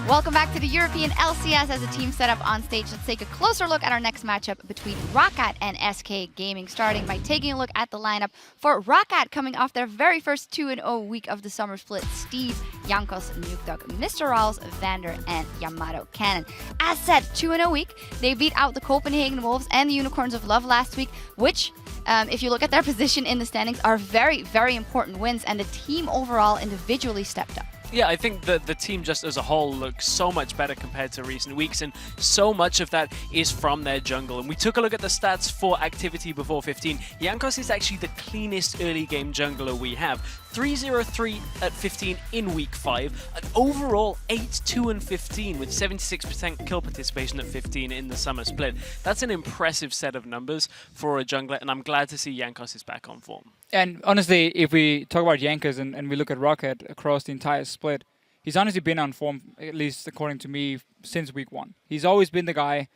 Welcome back to the European LCS as a team set up on stage. Let's take a closer look at our next matchup between Roccat and SK Gaming, starting by taking a look at the lineup for Roccat coming off their very first 2-0 week of the summer split. Steve, Jankos, Nukdog, Mr. Rawls, Vander, and Yamato Cannon. As said, 2-0 week. They beat out the Copenhagen Wolves and the Unicorns of Love last week, which, if you look at their position in the standings, are very, very important wins, and the team overall individually stepped up. Yeah, I think the team just as a whole looks so much better compared to recent weeks, and so much of that is from their jungle. And we took a look at the stats for activity before 15. Jankos is actually the cleanest early game jungler we have. 3-0-3 at 15 in week 5, an overall 8-2-15 with 76% kill participation at 15 in the summer split. That's an impressive set of numbers for a jungler, and I'm glad to see Jankos is back on form. And honestly, if we talk about Jankos and we look at Roccat across the entire split, he's honestly been on form, at least according to me, since week 1. He's always been the guy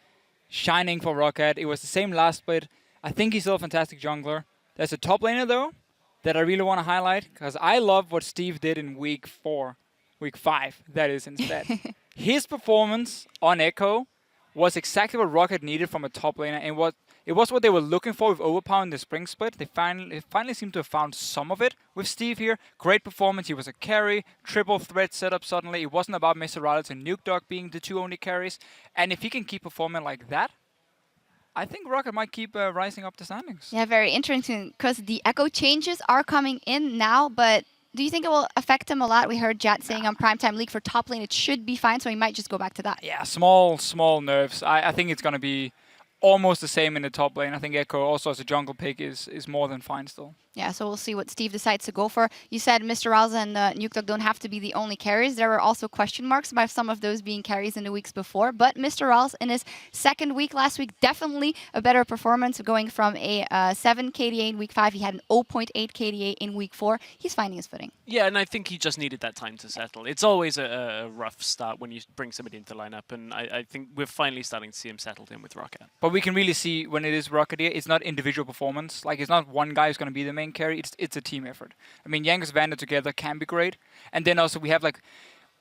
shining for Roccat. It was the same last split. I think he's still a fantastic jungler. There's a top laner, though, that I really want to highlight, because I love what Steve did in week 5, that is, instead. His performance on Echo was exactly what Roccat needed from a top laner, and it was what they were looking for with Overpower in the spring split. They finally seem to have found some of it with Steve here. Great performance. He was a carry, triple threat setup suddenly. It wasn't about Mr. Rawls and Nukdog being the two only carries. And if he can keep performing like that, I think Roccat might keep rising up the standings. Yeah, very interesting, because the Echo changes are coming in now, but do you think it will affect him a lot? We heard Jat saying on Primetime League for top lane it should be fine, so he might just go back to that. Yeah, small nerfs. I think it's going to be almost the same in the top lane. I think Echo also as a jungle pick is more than fine still. Yeah, so we'll see what Steve decides to go for. You said Mr. Rawls and Nukdog don't have to be the only carries. There were also question marks about some of those being carries in the weeks before. But Mr. Rawls in his second week last week, definitely a better performance, going from a 7 KDA in week 5. He had an 0.8 KDA in week 4. He's finding his footing. Yeah, and I think he just needed that time to settle. It's always a rough start when you bring somebody into the lineup, and I think we're finally starting to see him settled in with Roccat. But we can really see when it is Roccat here, it's not individual performance. Like, it's not one guy who's going to be the main carry. It's a team effort. I mean, Jankos Vander together can be great. And then also we have, like,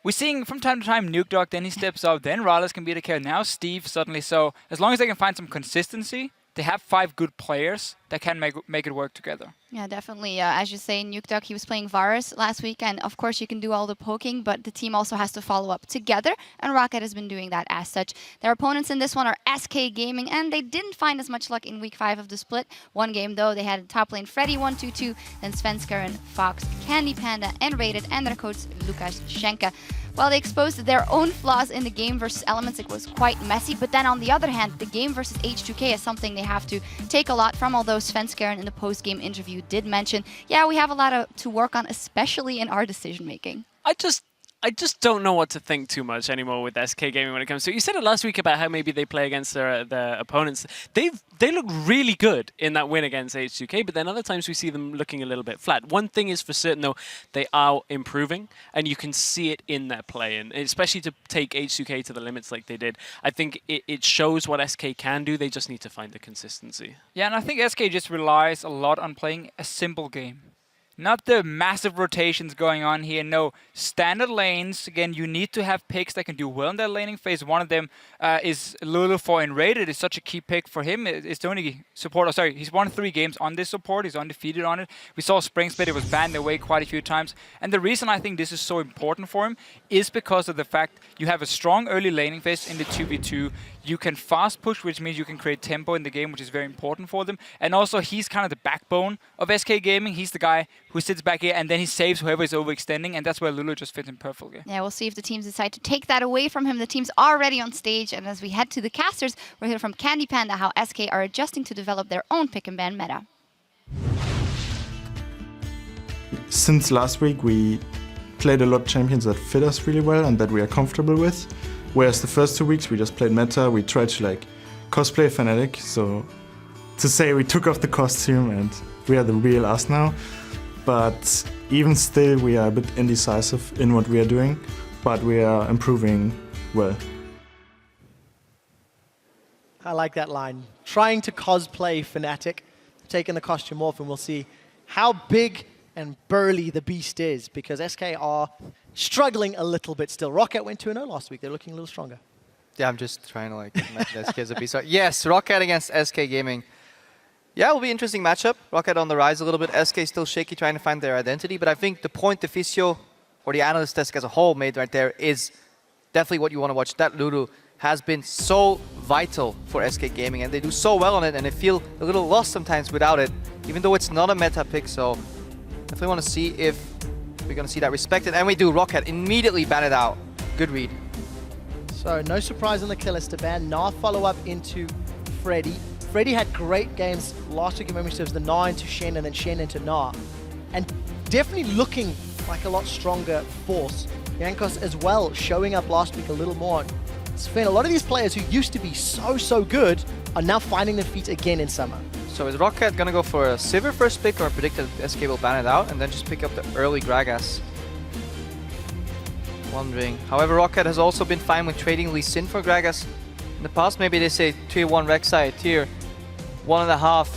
we're seeing from time to time Nukdog, then he steps up, then Rawls can be the carry. Now Steve suddenly. So as long as they can find some consistency, they have 5 good players that can make it work together. Yeah, definitely. As you say, Nukdog, he was playing Varus last week, and of course you can do all the poking, but the team also has to follow up together, and Roccat has been doing that as such. Their opponents in this one are SK Gaming, and they didn't find as much luck in week 5 of the split. One game, though, they had top lane Freddy 1-2-2, then Svenskar and Fox, Candy Panda, and Rated, and their coach Lukas Schenke. While they exposed their own flaws in the game versus Elements, it was quite messy. But then on the other hand, the game versus H2K is something they have to take a lot from, although Svenskar in the post-game interview did mention, yeah, we have a lot to work on, especially in our decision-making. I just don't know what to think too much anymore with SK Gaming when it comes to. You said it last week about how maybe they play against their opponents. They look really good in that win against H2K, but then other times we see them looking a little bit flat. One thing is for certain though, they are improving, and you can see it in their play, and especially to take H2K to the limits like they did. I think it shows what SK can do. They just need to find the consistency. Yeah, and I think SK just relies a lot on playing a simple game. Not the massive rotations going on here. No, standard lanes. Again, you need to have picks that can do well in that laning phase. One of them is Lulu for Enrated. It's such a key pick for him. It's the only support. Oh, sorry, he's won 3 games on this support. He's undefeated on it. We saw Spring Split. It was banned away quite a few times. And the reason I think this is so important for him is because of the fact you have a strong early laning phase in the 2v2. You can fast push, which means you can create tempo in the game, which is very important for them. And also, he's kind of the backbone of SK Gaming. He's the guy who sits back here, and then he saves whoever is overextending, and that's where Lulu just fits in perfectly. Yeah, we'll see if the teams decide to take that away from him. The team's already on stage, and as we head to the casters, we'll hear from Candy Panda how SK are adjusting to develop their own pick-and-ban meta. Since last week, we played a lot of champions that fit us really well and that we are comfortable with. Whereas the first 2 weeks we just played meta, we tried to like cosplay Fnatic, so to say we took off the costume and we are the real us now. But even still we are a bit indecisive in what we are doing, but we are improving well. I like that line. Trying to cosplay Fnatic, taking the costume off, and we'll see how big and burly the beast is, because SK are struggling a little bit still. Roccat went 2-0 last week. They're looking a little stronger. Yeah, I'm just trying to like imagine SK as a beast. Yes, Roccat against SK Gaming. Yeah, it will be an interesting matchup. Roccat on the rise a little bit. SK still shaky, trying to find their identity. But I think the point the Physio or the analyst desk as a whole made right there is definitely what you want to watch. That Lulu has been so vital for SK Gaming, and they do so well on it, and they feel a little lost sometimes without it, even though it's not a meta pick. So definitely want to see if we're going to see that respected. And we do. Roccat immediately ban it out. Good read. So no surprise on the Killister ban. Nah follow-up into Freddy. Freddy had great games last week in memory serves, the Nah into Shen and then Shen into Nah. And definitely looking like a lot stronger force. Jankos as well, showing up last week a little more. Sven, a lot of these players who used to be so good are now finding their feet again in Summer. So is Roccat going to go for a Sivir first pick, or predict that SK will ban it out and then just pick up the early Gragas? Wondering. However, Roccat has also been fine with trading Lee Sin for Gragas. In the past, maybe they say tier 1 Rek'Sai, tier 1.5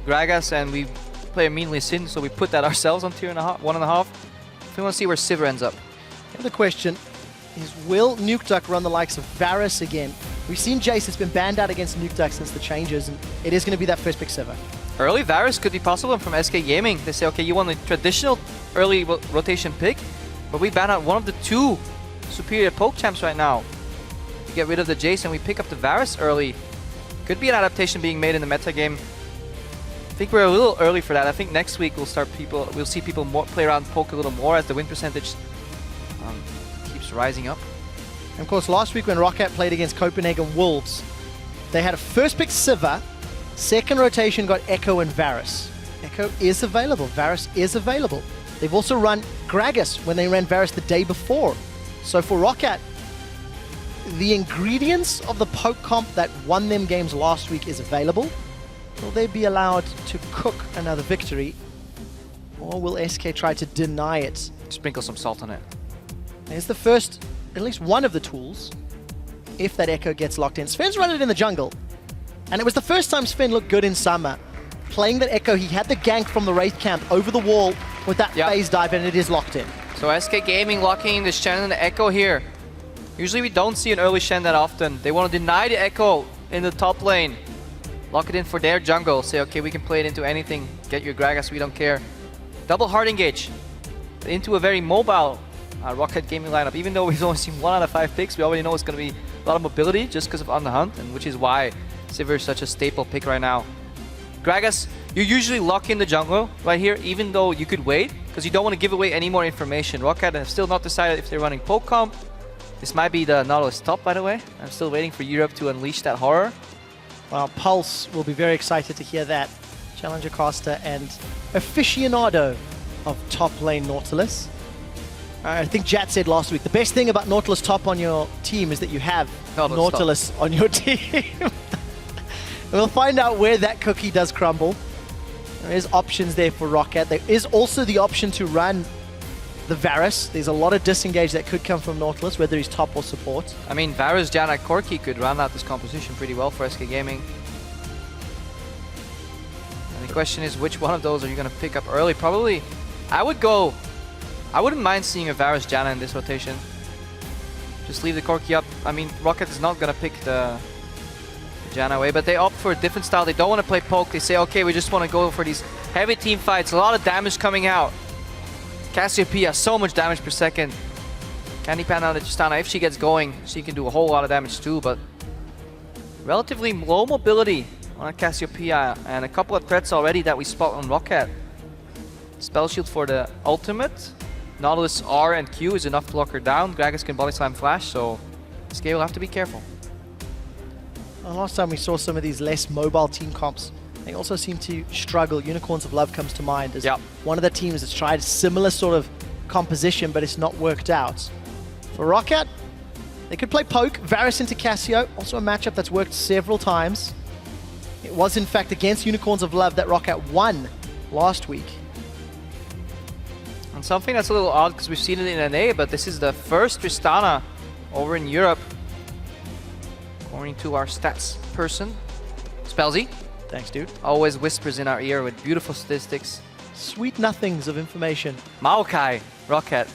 Gragas, and we play a mean Lee Sin, so we put that ourselves on tier 1.5. We want to see where Sivir ends up. And the question is, will Nukeduck run the likes of Varus again? We've seen Jace has been banned out against Nukeduck since the changes, and it is going to be that first pick Sivir. Early Varus could be possible from SK Gaming. They say, okay, you want a traditional early rotation pick, but we ban out one of the 2 superior poke champs right now. We get rid of the Jace and we pick up the Varus early. Could be an adaptation being made in the meta game. I think we're a little early for that. I think next week we'll see people play around poke a little more as the win percentage keeps rising up. And of course, last week when Roccat played against Copenhagen Wolves, they had a first pick Sivir, second rotation got Echo and Varus. Echo is available, Varus is available. They've also run Gragas when they ran Varus the day before. So for Roccat, the ingredients of the poke comp that won them games last week is available. Will they be allowed to cook another victory, or will SK try to deny it? Sprinkle some salt on it. There's the first, at least one of the tools, if that Echo gets locked in. Sven's run it in the jungle, and it was the first time Sven looked good in Summer. Playing that Echo, he had the gank from the Wraith camp over the wall with that phase dive, and it is locked in. So SK Gaming locking in the Shen and the Echo here. Usually we don't see an early Shen that often. They want to deny the Echo in the top lane. Lock it in for their jungle. Say, okay, we can play it into anything. Get your Gragas, we don't care. Double hard engage into a very mobile Roccat Gaming lineup. Even though we've only seen 1 out of 5 picks, we already know it's going to be a lot of mobility just because of On the Hunt, and which is why Sivir is such a staple pick right now. Gragas, you usually lock in the jungle right here, even though you could wait, because you don't want to give away any more information. Roccat have still not decided if they're running poke comp. This might be the Nautilus top, by the way. I'm still waiting for Europe to unleash that horror. Well, Pulse will be very excited to hear that. Challenger caster and aficionado of top lane Nautilus. I think Jat said last week, the best thing about Nautilus top on your team is that you have Nautilus on your team. We'll find out where that cookie does crumble. There is options there for Roccat. There is also the option to run the Varus. There's a lot of disengage that could come from Nautilus, whether he's top or support. I mean, Varus, Janna, Corki could round out this composition pretty well for SK Gaming. And the question is, which one of those are you going to pick up early? Probably, I wouldn't mind seeing a Varus Janna in this rotation. Just leave the Corki up. I mean, Roccat is not going to pick the Janna away, but they opt for a different style. They don't want to play poke. They say, okay, we just want to go for these heavy team fights. A lot of damage coming out. Cassiopeia, so much damage per second. Candy Pan out at Tristana, if she gets going, she can do a whole lot of damage too, but relatively low mobility on Cassiopeia, and a couple of threats already that we spot on Roccat. Spell Shield for the ultimate. Nautilus R and Q is enough to lock her down. Gragas can body slam flash, so SK will have to be careful. Well, last time we saw some of these less mobile team comps, they also seem to struggle. Unicorns of Love comes to mind as one of the teams that's tried a similar sort of composition, but it's not worked out. For Roccat, they could play poke, Varus into Cassio, also a matchup that's worked several times. It was in fact against Unicorns of Love that Roccat won last week. And something that's a little odd, because we've seen it in NA, but this is the first Tristana over in Europe. According to our stats person, Spellzy. Thanks, dude. Always whispers in our ear with beautiful statistics. Sweet nothings of information. Maokai, Roccat.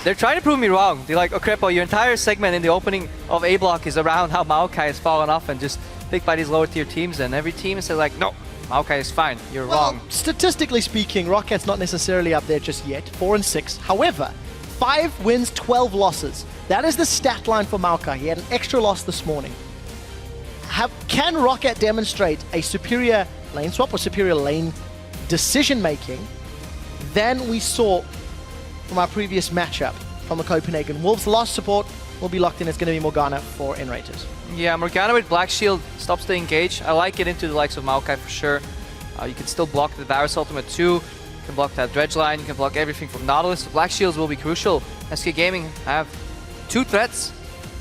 They're trying to prove me wrong. They're like, oh, Crepo, your entire segment in the opening of A block is around how Maokai has fallen off and just picked by these lower tier teams, and every team says like, no, Maokai is fine, you're wrong. Statistically speaking, Rockat's not necessarily up there just yet, 4-6. However, 5 wins, 12 losses. That is the stat line for Maokai. He had an extra loss this morning. Can Roccat demonstrate a superior lane swap or superior lane decision making than we saw from our previous matchup from the Copenhagen? Wolves' last support will be locked in. It's going to be Morgana for N-Rated. Yeah, Morgana with Black Shield stops the engage. I like it into the likes of Maokai for sure. You can still block the Varus ultimate too. You can block that dredge line. You can block everything from Nautilus. The Black Shields will be crucial. SK Gaming have 2 threats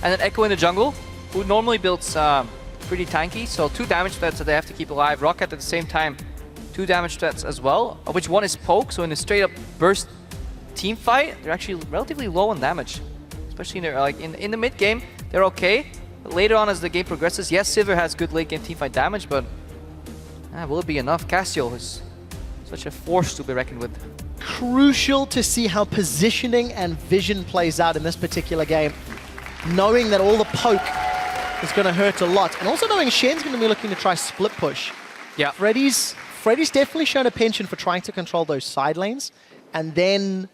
and an Echo in the jungle, who normally builds pretty tanky. So 2 damage threats that they have to keep alive. Roccat at the same time, 2 damage threats as well, of which one is poke. So in a straight up burst team fight, they're actually relatively low on damage. Especially in their, like in the mid game, they're okay. But later on as the game progresses, yes, Sivir has good late game teamfight damage, but will it be enough? Castiel is such a force to be reckoned with. Crucial to see how positioning and vision plays out in this particular game. Knowing that all the poke is going to hurt a lot. And also knowing Shen's going to be looking to try split push. Yeah. Freddy's definitely shown a penchant for trying to control those side lanes and then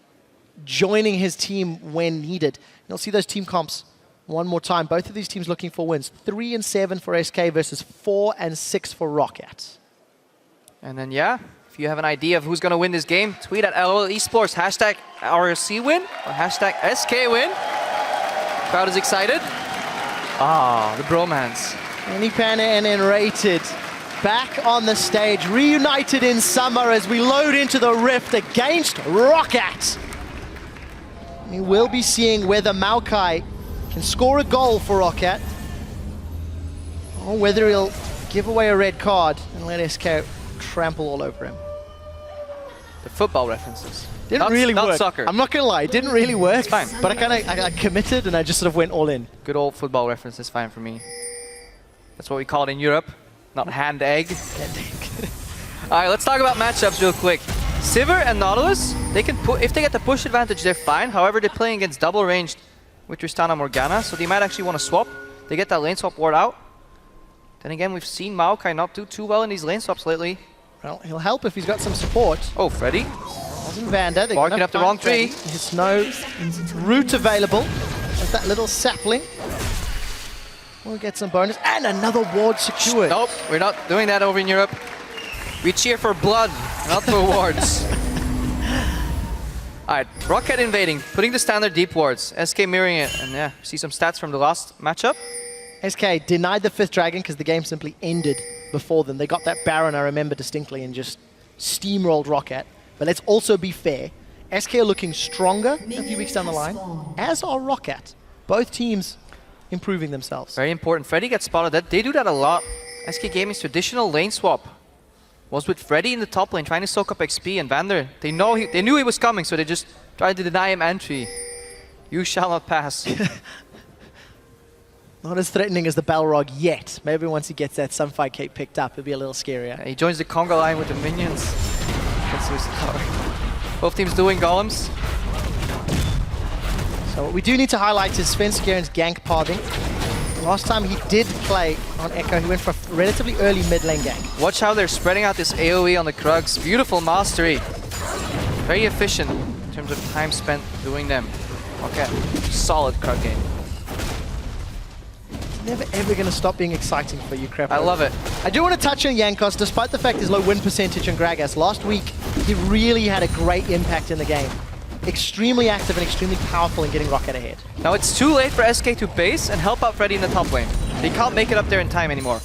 joining his team when needed. You'll see those team comps one more time. Both of these teams looking for wins. 3-7 for SK versus 4-6 for Roccat. And then, yeah, if you have an idea of who's going to win this game, tweet at LOL Esports, hashtag ROC win or hashtag SK win. Crowd is excited. Ah, the bromance. Anypan and N-Rated back on the stage, reunited in summer as we load into the Rift against Roccat. We will be seeing whether Maokai can score a goal for Roccat, or whether he'll give away a red card and let SK trample all over him. The football references. Didn't really work. Not soccer. I'm not gonna lie, it didn't really work. It's fine. But I committed and I just sort of went all in. Good old football reference is fine for me. That's what we call it in Europe, not hand egg. All right, let's talk about matchups real quick. Sivir and Nautilus, they can if they get the push advantage, they're fine. However, they're playing against double ranged with Tristana Morgana, so they might actually want to swap. They get that lane swap ward out. Then again, we've seen Maokai not do too well in these lane swaps lately. Well, he'll help if he's got some support. Oh, Freddy. Wasn't Vander. Barking up the wrong tree. There's no root available. There's that little sapling. We'll get some bonus. And another ward secured. Nope, we're not doing that over in Europe. We cheer for blood, not for wards. Alright, Roccat invading, putting the standard deep wards. SK mirroring it, and yeah, see some stats from the last matchup. SK denied the 5th dragon because the game simply ended before them. They got that Baron, I remember distinctly, and just steamrolled Roccat. But let's also be fair. SK are looking stronger a few weeks down the line, as are Roccat. Both teams improving themselves. Very important. Freddy gets spotted. They do that a lot. SK Gaming's traditional lane swap was with Freddy in the top lane trying to soak up XP, and Vander, they knew he was coming, so they just tried to deny him entry. You shall not pass. Not as threatening as the Balrog yet. Maybe once he gets that Sunfire Cape picked up, it'll be a little scarier. Yeah, he joins the conga line with the minions. Both teams doing golems. So what we do need to highlight is Svenskjaeren's gank pathing. Last time he did play on Echo, he went for a relatively early mid lane gank. Watch how they're spreading out this AoE on the Krugs. Beautiful mastery. Very efficient in terms of time spent doing them. Okay, solid Krug game. Never ever going to stop being exciting for you, Crepo. I love it. I do want to touch on Jankos, despite the fact his low win percentage on Gragas. Last week, he really had a great impact in the game. Extremely active and extremely powerful in getting Roccat ahead. Now it's too late for SK to base and help out Freddy in the top lane. They can't make it up there in time anymore.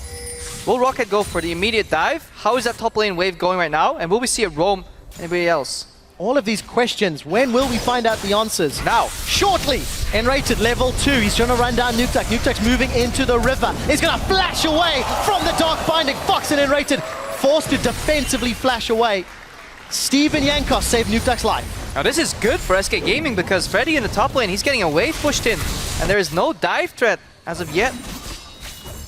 Will Roccat go for the immediate dive? How is that top lane wave going right now? And will we see it roam anybody else? All of these questions, when will we find out the answers? Now. Shortly. N-Rated level 2. He's trying to run down Nukeduck. Nukeduck's moving into the river. He's going to flash away from the Dark Binding. Fox and N-Rated forced to defensively flash away. Steven Jankos saved Nukeduck's life. Now this is good for SK Gaming because Freddy in the top lane, he's getting a wave pushed in. And there is no dive threat as of yet.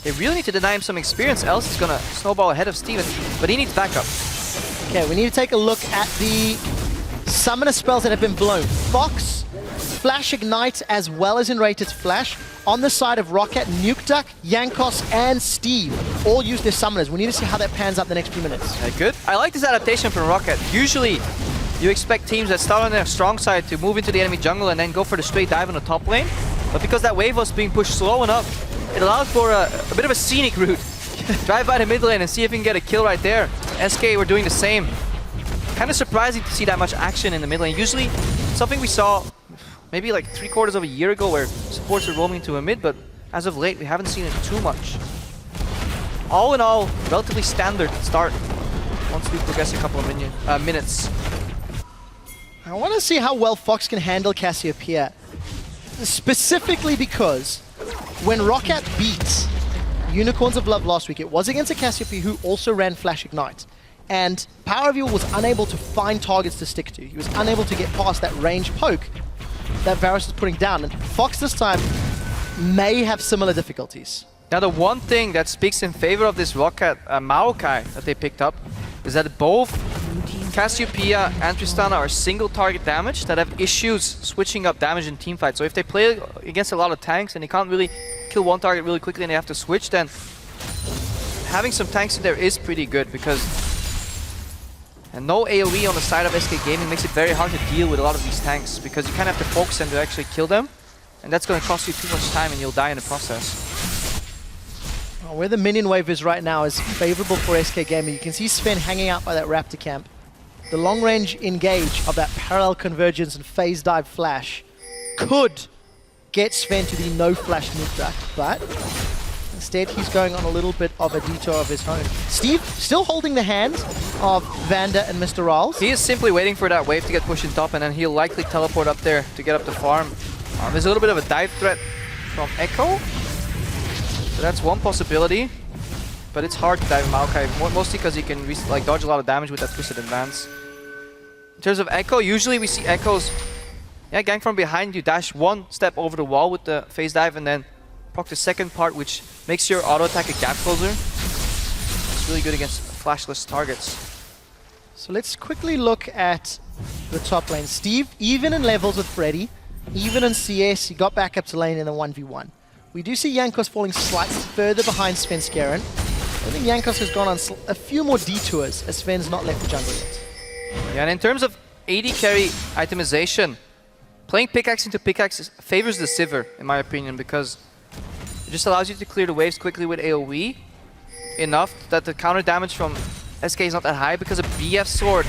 They really need to deny him some experience, else he's going to snowball ahead of Steven. But he needs backup. Okay, we need to take a look at the summoner spells that have been blown. Fox, Flash Ignite, as well as Enrated Flash. On the side of Roccat, Nuke Duck, Yankos, and Steve all use their summoners. We need to see how that pans out the next few minutes. Good. I like this adaptation from Roccat. Usually, you expect teams that start on their strong side to move into the enemy jungle and then go for the straight dive on the top lane. But because that wave was being pushed slow enough, it allowed for a bit of a scenic route. Drive by the mid lane and see if you can get a kill right there. SK were doing the same. Kind of surprising to see that much action in the mid lane. Usually, something we saw maybe like 3/4 of a year ago where supports were roaming to a mid, but as of late, we haven't seen it too much. All in all, relatively standard start once we progress a couple of minutes. I want to see how well Fox can handle Cassiopeia. Specifically because when Roccat beat Unicorns of Love last week, it was against a Cassiopeia who also ran Flash Ignite. And Power of Evil was unable to find targets to stick to. He was unable to get past that range poke that Varus is putting down. And Fox this time may have similar difficulties. Now the one thing that speaks in favor of this Roccat Maokai that they picked up is that both Cassiopeia and Tristana are single target damage that have issues switching up damage in teamfights. So if they play against a lot of tanks and they can't really kill one target really quickly and they have to switch, then having some tanks in there is pretty good because no AoE on the side of SK Gaming makes it very hard to deal with a lot of these tanks because you kind of have to focus them to actually kill them, and that's going to cost you too much time and you'll die in the process. Well, where the minion wave is right now is favorable for SK Gaming. You can see Sven hanging out by that Raptor camp. The long range engage of that parallel convergence and phase dive flash could get Sven to the no flash nuke duck, but instead he's going on a little bit of a detour of his own. Steve still holding the hand of Vanda and Mr. Rawls. He is simply waiting for that wave to get pushed in top and then he'll likely teleport up there to get up the farm. There's a little bit of a dive threat from Echo, so that's one possibility. But it's hard to dive Maokai, mostly because he can dodge a lot of damage with that Twisted Advance. In terms of Echo, usually we see Echoes gang from behind. You dash one step over the wall with the phase dive and then proc the second part, which makes your auto attack a gap closer. It's really good against flashless targets. So let's quickly look at the top lane. Steve, even in levels with Freddy, even in CS, he got back up to lane in the 1v1. We do see Yankos falling slightly further behind Svenskeren. I think Yankos has gone on a few more detours as Sven's not left the jungle yet. Yeah, and in terms of AD carry itemization, playing pickaxe into pickaxe favors the Sivir, in my opinion, because it just allows you to clear the waves quickly with AoE enough that the counter damage from SK is not that high, because a BF sword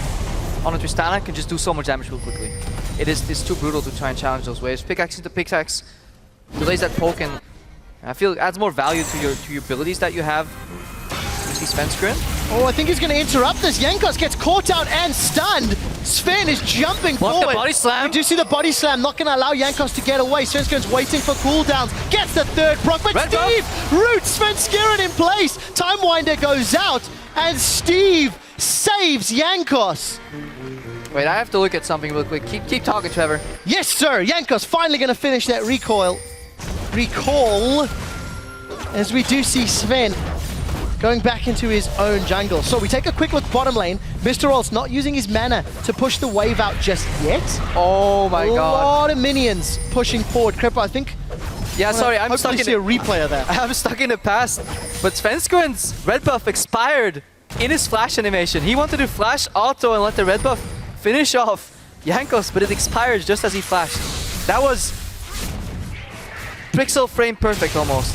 on a Tristana can just do so much damage real quickly. It's too brutal to try and challenge those waves. Pickaxe into pickaxe delays that poke, and I feel it adds more value to your abilities that you have. You see Svenskeren. Oh, I think he's going to interrupt this. Yankos gets caught out and stunned. Sven is jumping forward. The body slam. We do see the body slam, not going to allow Yankos to get away. Svenskeren's waiting for cooldowns. Gets the third proc, but Steve roots Svenskeren in place. Time Winder goes out, and Steve saves Yankos. Wait, I have to look at something real quick. Keep talking, Trevor. Yes, sir. Yankos finally going to finish that recall, as we do see Sven going back into his own jungle. So we take a quick look bottom lane. Mr. Rolls not using his mana to push the wave out just yet. Oh my god. A lot of minions pushing forward. Cripper, I think. Yeah, sorry, I'm stuck in see a replay of that. I'm stuck in the past, but Svenskeren's red buff expired in his flash animation. He wanted to flash auto and let the red buff finish off Yankos, but it expired just as he flashed. That was pixel frame perfect almost,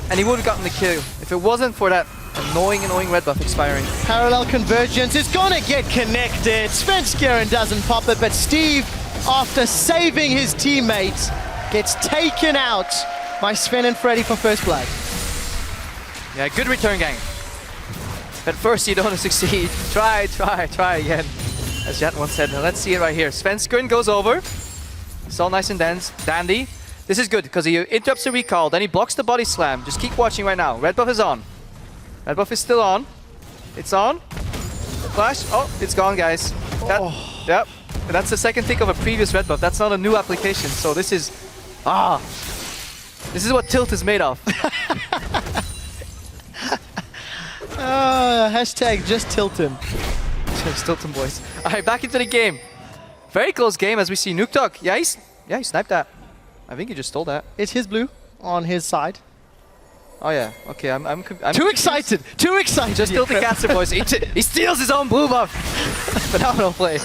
and he would have gotten the kill if it wasn't for that annoying red buff expiring. Parallel convergence is gonna get connected. Svenskeren doesn't pop it, but Steve, after saving his teammates, gets taken out by Sven and Freddy for first blood. Yeah, good return, gang. But first, you don't want to succeed. Try again. As Jet once said. Now let's see it right here. Svenskeren goes over. It's all nice and dandy. This is good because he interrupts the recall, then he blocks the body slam. Just keep watching right now. Red buff is on. Red buff is still on. It's on. Flash. Oh, it's gone, guys. Yep. That's the second tick of a previous red buff. That's not a new application. So this is... This is what Tilt is made of. Hashtag just tilt him. Stilton boys. All right, back into the game. Very close game as we see Nuktuk. Yeah, he sniped that. I think he just stole that. It's his blue on his side. Oh yeah. Okay, I'm Too excited. Too excited. Just Stilton caster boys. He steals his own blue buff. Phenomenal play.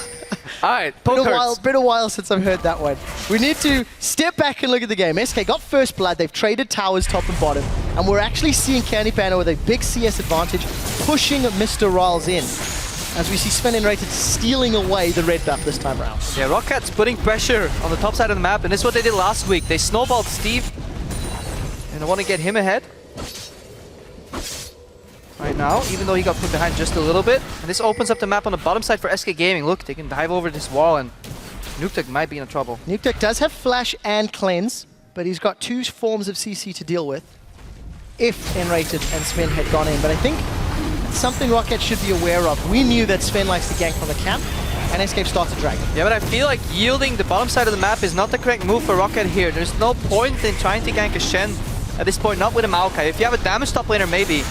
All right, Been a while since I've heard that one. We need to step back and look at the game. SK got first blood. They've traded towers top and bottom. And we're actually seeing Candy Panda with a big CS advantage pushing Mr. Riles in. As we see Sven and Rated stealing away the red buff this time around. Yeah, Rockat's putting pressure on the top side of the map. And this is what they did last week. They snowballed Steve. And I want to get him ahead. Right now, even though he got put behind just a little bit. And this opens up the map on the bottom side for SK Gaming. Look, they can dive over this wall and Nuktuk might be in trouble. Nuktuk does have Flash and Cleanse, but he's got two forms of CC to deal with if Enrated and Sven had gone in. But I think it's something Roccat should be aware of. We knew that Sven likes to gank from the camp, and Escape starts to drag. Yeah, but I feel like yielding the bottom side of the map is not the correct move for Roccat here. There's no point in trying to gank a Shen at this point, not with a Maokai. If you have a damage top laner, maybe.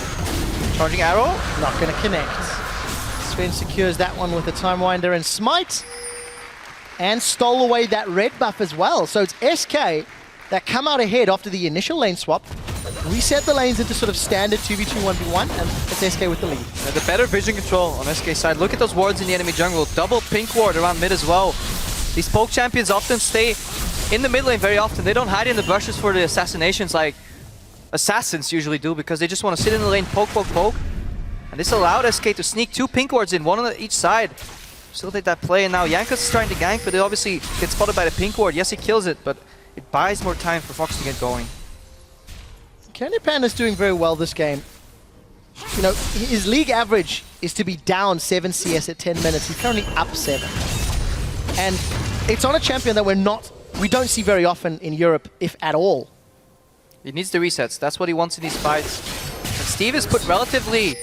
Charging arrow. Not going to connect. Sven secures that one with a Time Winder and Smite. And stole away that red buff as well. So it's SK that come out ahead after the initial lane swap. Reset the lanes into sort of standard 2v2, 1v1, and it's SK with the lead. Yeah, the better vision control on SK side. Look at those wards in the enemy jungle. Double pink ward around mid as well. These poke champions often stay in the mid lane very often. They don't hide in the bushes for the assassinations like assassins usually do, because they just want to sit in the lane, poke, poke, poke. And this allowed SK to sneak two pink wards in, one on each side. Still take that play, and now Jankos is trying to gank, but it obviously gets spotted by the pink ward. Yes, he kills it, but it buys more time for Fox to get going. Candy Panda's doing very well this game. You know, his league average is to be down 7 CS at 10 minutes. He's currently up 7. And it's on a champion that we don't see very often in Europe, if at all. He needs the resets. That's what he wants in these fights. And Steve is put relatively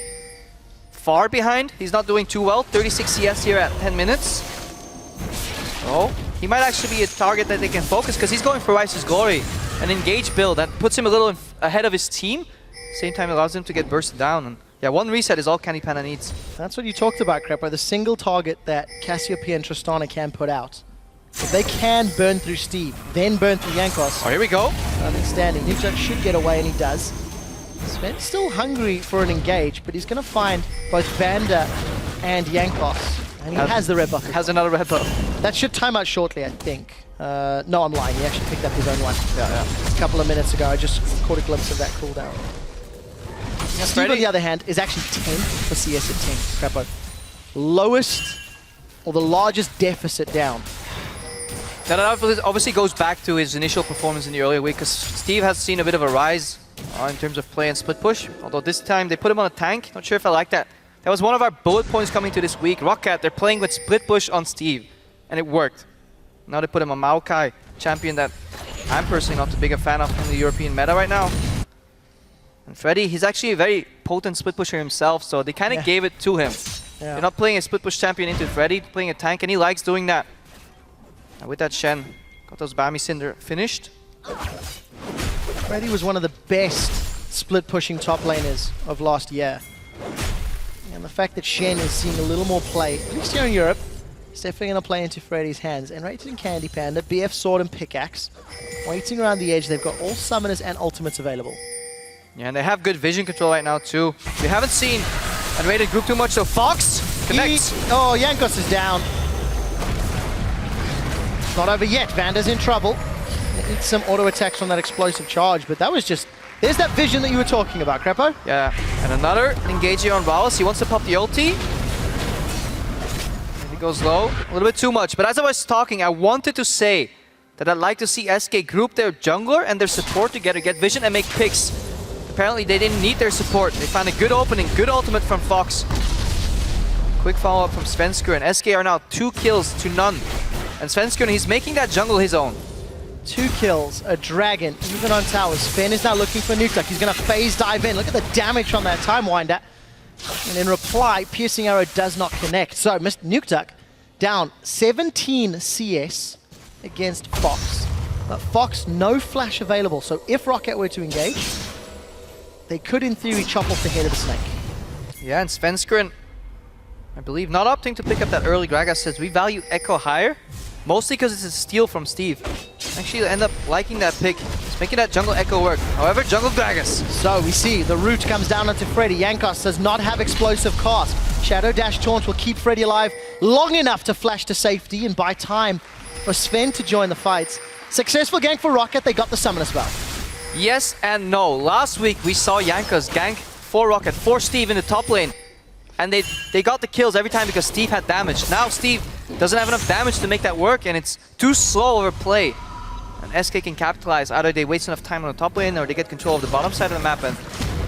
far behind. He's not doing too well. 36 CS here at 10 minutes. Oh, he might actually be a target that they can focus, because he's going for Rice's Glory, an engage build that puts him a little ahead of his team. Same time allows him to get bursted down. And yeah, one reset is all Candy Panda needs. That's what you talked about, Crepper. The single target that Cassiopeia and Tristana can put out. If they can burn through Steve, then burn through Jankos. Oh, here we go. Nothing standing. Nuktuk should get away, and he does. Sven's still hungry for an engage, but he's going to find both Vanda and Jankos. And he has the red buff. Has another red buff. That should time out shortly, I think. No, I'm lying. He actually picked up his own one. Yeah. A couple of minutes ago. I just caught a glimpse of that cooldown. Steve, on the other hand, is actually 10th for CS at 10. Crappo. Lowest, or the largest deficit down. That obviously goes back to his initial performance in the earlier week, because Steve has seen a bit of a rise in terms of play and split push. Although this time they put him on a tank. Not sure if I like that. That was one of our bullet points coming to this week. Roccat, they're playing with split push on Steve, and it worked. Now they put him on Maokai, champion that I'm personally not too big a fan of in the European meta right now. And Freddy, he's actually a very potent split pusher himself, so they kind of gave it to him. Yeah. They're not playing a split push champion into Freddy, playing a tank, and he likes doing that. And with that Shen, got those Bami Cinder finished. Freddy was one of the best split pushing top laners of last year. And the fact that Shen is seeing a little more play, at least here in Europe, is definitely going to play into Freddy's hands. And Rated and Candy Panda, BF Sword and Pickaxe, waiting around the edge. They've got all summoners and ultimates available. Yeah, and they have good vision control right now too. We haven't seen Unrated group too much, so Fox connects. Oh, Jankos is down. Not over yet. Vanda's in trouble. Needs some auto attacks from that explosive charge, but that was just... There's that vision that you were talking about, Crepo. Yeah, and another engaging on Wallace. He wants to pop the ulti. And he goes low. A little bit too much. But as I was talking, I wanted to say that I'd like to see SK group their jungler and their support together, get vision and make picks. Apparently they didn't need their support. They found a good opening, good ultimate from Fox. Quick follow-up from Svensker, and SK are now 2 kills to none. And Svensker, he's making that jungle his own. 2 kills, a dragon, even on towers. Sven is now looking for Nuktuk. He's going to phase dive in. Look at the damage from that Time Winder. And in reply, Piercing Arrow does not connect. So, Mr. Nuktuk down 17 CS against Fox. But Fox, no flash available. So if Roccat were to engage, they could, in theory, chop off the head of the snake. Yeah, and Svensker, I believe. Not opting to pick up that early. Gragas says we value Echo higher, mostly because it's a steal from Steve. Actually, end up liking that pick. It's making that jungle Echo work. However, jungle Gragas. So we see the root comes down onto Freddy. Jankos does not have explosive cast. Shadow Dash Taunt will keep Freddy alive long enough to flash to safety and buy time for Sven to join the fights. Successful gank for Roccat. They got the summon as well. Yes and no. Last week we saw Jankos gank for Roccat, for Steve in the top lane. And they got the kills every time because Steve had damage. Now Steve doesn't have enough damage to make that work, and it's too slow of a play. And SK can capitalize. Either they waste enough time on the top lane or they get control of the bottom side of the map. And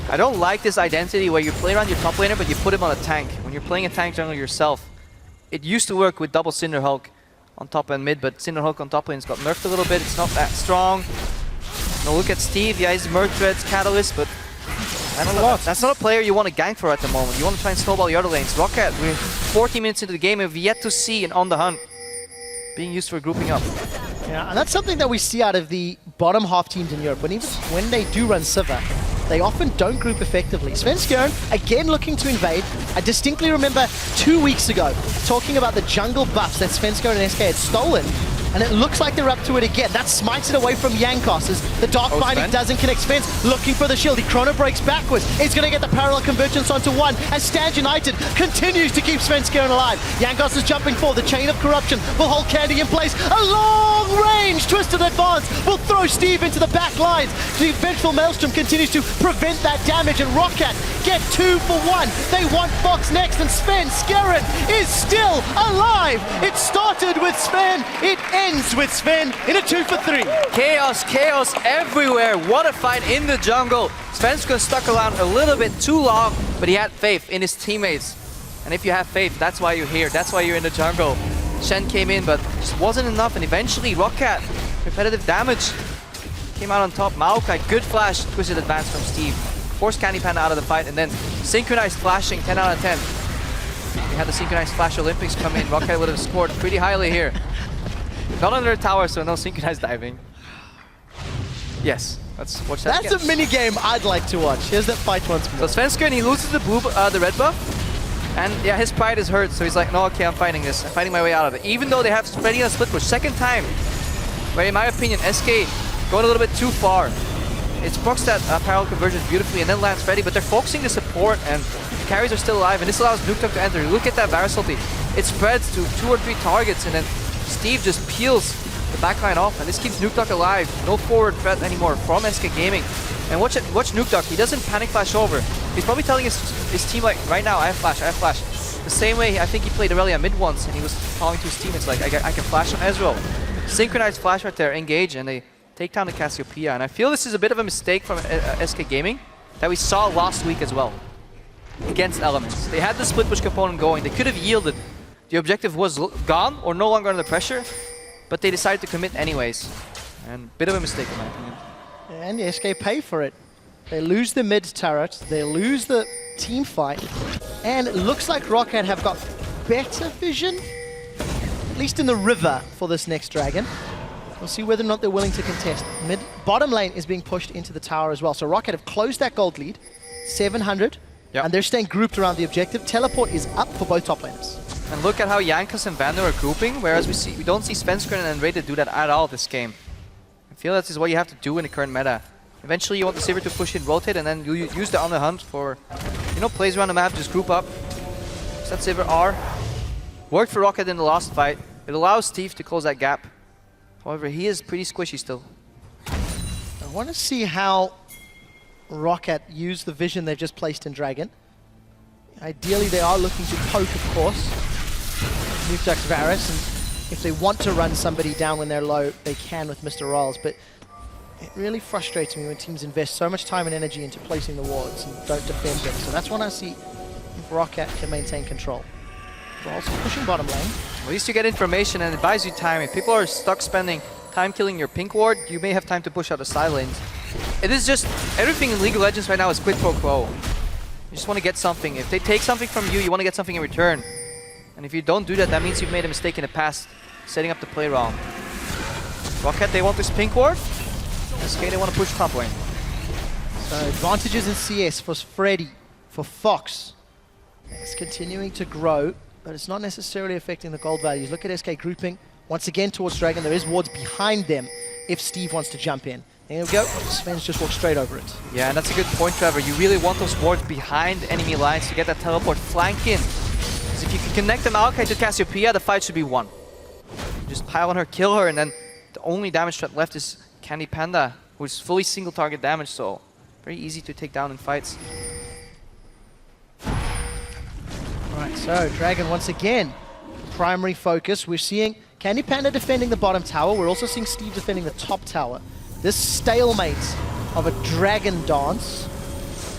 I don't like this identity where you play around your top laner but you put him on a tank. When you're playing a tank jungle yourself, it used to work with double Cinder Hulk on top and mid, but Cinder Hulk on top lane's got nerfed a little bit. It's not that strong. Now look at Steve. Yeah, he's Merc Threads, Catalyst, but that's not a player you want to gank for at the moment. You want to try and snowball the other lanes. Roccat, we're 40 minutes into the game and we've yet to see an On The Hunt being used for grouping up. Yeah, and that's something that we see out of the bottom half teams in Europe. When they do run Sivir, they often don't group effectively. Svenskjern, again looking to invade. I distinctly remember 2 weeks ago talking about the jungle buffs that Svenskjern and SK had stolen. And it looks like they're up to it again. That smites it away from Jankos as the Dark Binding doesn't connect. Spence looking for the shield. He chrono breaks backwards. He's going to get the parallel convergence onto one as Stand United continues to keep Svenskjern alive. Jankos is jumping forward. The Chain of Corruption will hold Candy in place. A long range Twisted Advance will throw Steve into the back lines. The Vengeful Maelstrom continues to prevent that damage, and Roccat get 2 for 1. They want Fox next, and Svenskjern is still alive. It started with Sven. It ends with Sven in a 2 for 3. Chaos, chaos everywhere. What a fight in the jungle. Svenskjern stuck around a little bit too long, but he had faith in his teammates. And if you have faith, that's why you're here. That's why you're in the jungle. Shen came in, but just wasn't enough. And eventually, Roccat, repetitive damage, came out on top. Maokai, good flash, Twisted Advance from Steve. Forced Candy Panda out of the fight, and then synchronized flashing, 10 out of 10. We had the synchronized flash Olympics come in. Roccat would have scored pretty highly here. Not under a tower, so no synchronized diving. Yes, let's watch that That's again. a mini game I'd like to watch. Here's that fight once more. So Svenskjern, he loses the red buff, and yeah, his pride is hurt, so he's like, no, okay, I'm fighting this. I'm fighting my way out of it. Even though they have Freddy on split push, second time, where in my opinion, SK going a little bit too far. It procs that parallel convergence beautifully and then lands Freddy, but they're focusing the support and the carries are still alive, and this allows Nukeduck to enter. Look at that Varus ulti. It spreads to 2 or 3 targets, and then Steve just peels the backline off, and this keeps Nukeduck alive. No forward threat anymore from SK Gaming. And watch Nukeduck, he doesn't panic flash over. He's probably telling his team like, right now, I have flash, I have flash. The same way I think he played Aurelia mid once, and he was calling to his teammates like, I can flash on Ezreal. Synchronized flash right there, engage, and they take down the Cassiopeia. And I feel this is a bit of a mistake from SK Gaming that we saw last week as well against Elements. They had the split push component going. They could have yielded. The objective was gone or no longer under pressure, but they decided to commit anyways. And bit of a mistake in my opinion. And the SK pay for it. They lose the mid turret, they lose the team fight, and it looks like Roccat have got better vision, at least in the river, for this next dragon. We'll see whether or not they're willing to contest. Bottom lane is being pushed into the tower as well, so Roccat have closed that gold lead, 700, and they're staying grouped around the objective. Teleport is up for both top laners. And look at how Jankos and Vander are grouping, whereas we don't see Svenskjern and Rated do that at all this game. I feel that is what you have to do in the current meta. Eventually you want the Sivir to push in, rotate, and then you use the On The Hunt for, you know, plays around the map, just group up. Set Sivir R. Worked for Roccat in the last fight. It allows Steve to close that gap. However, he is pretty squishy still. I want to see how Roccat use the vision they've just placed in Dragon. Ideally they are looking to poke, of course, Nukeduck's Varus, and if they want to run somebody down when they're low, they can with Mr. Rolls, but it really frustrates me when teams invest so much time and energy into placing the wards and don't defend them. So that's when I see if Roccat can maintain control. Rolls pushing bottom lane. At least you get information and it buys you time. If people are stuck spending time killing your pink ward, you may have time to push out the side lanes. It is just, everything in League of Legends right now is quid pro quo. You just want to get something. If they take something from you, you want to get something in return. And if you don't do that, that means you've made a mistake in the past, setting up the play wrong. Roccat, they want this pink ward. SK, they want to push top lane. So advantages in CS for Freddy, for Fox. It's continuing to grow, but it's not necessarily affecting the gold values. Look at SK grouping once again towards Dragon. There is wards behind them if Steve wants to jump in. There we go. Sven's just walked straight over it. Yeah, and that's a good point, Trevor. You really want those wards behind enemy lines to get that teleport flank in. Because if you can connect the Maokai to Cassiopeia, the fight should be won. Just pile on her, kill her, and then the only damage threat left is Candy Panda, who's fully single target damage, so very easy to take down in fights. Alright, so Dragon once again, primary focus. We're seeing Candy Panda defending the bottom tower. We're also seeing Steve defending the top tower. This stalemate of a Dragon dance.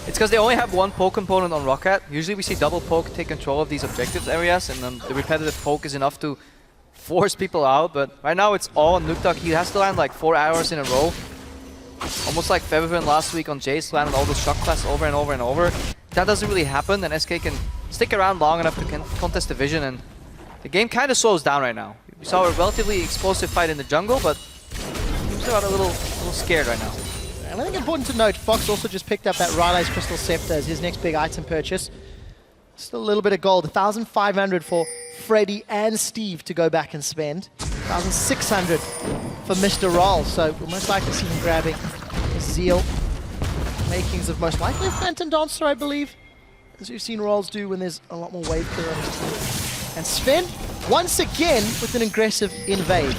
It's because they only have one poke component on Roccat. Usually we see double poke take control of these objectives areas, and then the repetitive poke is enough to force people out, but right now it's all on Nuktak. He has to land like 4 hours in a row. Almost like Fevervin last week on Jace, landed all those shock blasts over and over and over. That doesn't really happen, and SK can stick around long enough to contest the vision, and the game kind of slows down right now. We saw a relatively explosive fight in the jungle, but seems a little scared right now. And I think important to note, Fox also just picked up that Riley's Crystal Scepter as his next big item purchase. Still a little bit of gold, 1,500 for Freddy and Steve to go back and spend. 1,600 for Mr. Roll, so we'll most likely see him grabbing Zeal. Makings of most likely a Phantom Dancer, I believe, as we've seen Rolls do when there's a lot more wave clear on his team. And Sven, once again, with an aggressive invade.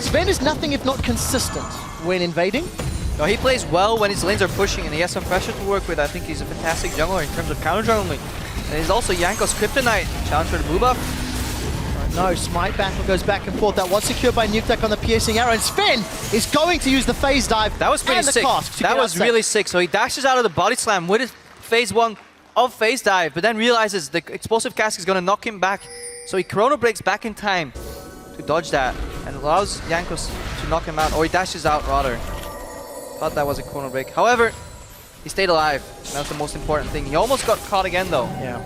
Sven is nothing if not consistent when invading. No, he plays well when his lanes are pushing and he has some pressure to work with. I think he's a fantastic jungler in terms of counter jungling. And he's also Yanko's Kryptonite, challenge for the blue buff. No, Smite battle goes back and forth. That was secured by Nukeduck on the piercing arrow, and Sven is going to use the phase dive. That was pretty sick. That was really sick. So he dashes out of the body slam with his phase 1 of phase dive, but then realizes the explosive cask is going to knock him back. So he chrono breaks back in time to dodge that and allows Yankos to knock him out, or he dashes out rather. Thought that was a chrono break. However, he stayed alive. That's the most important thing. He almost got caught again though. Yeah.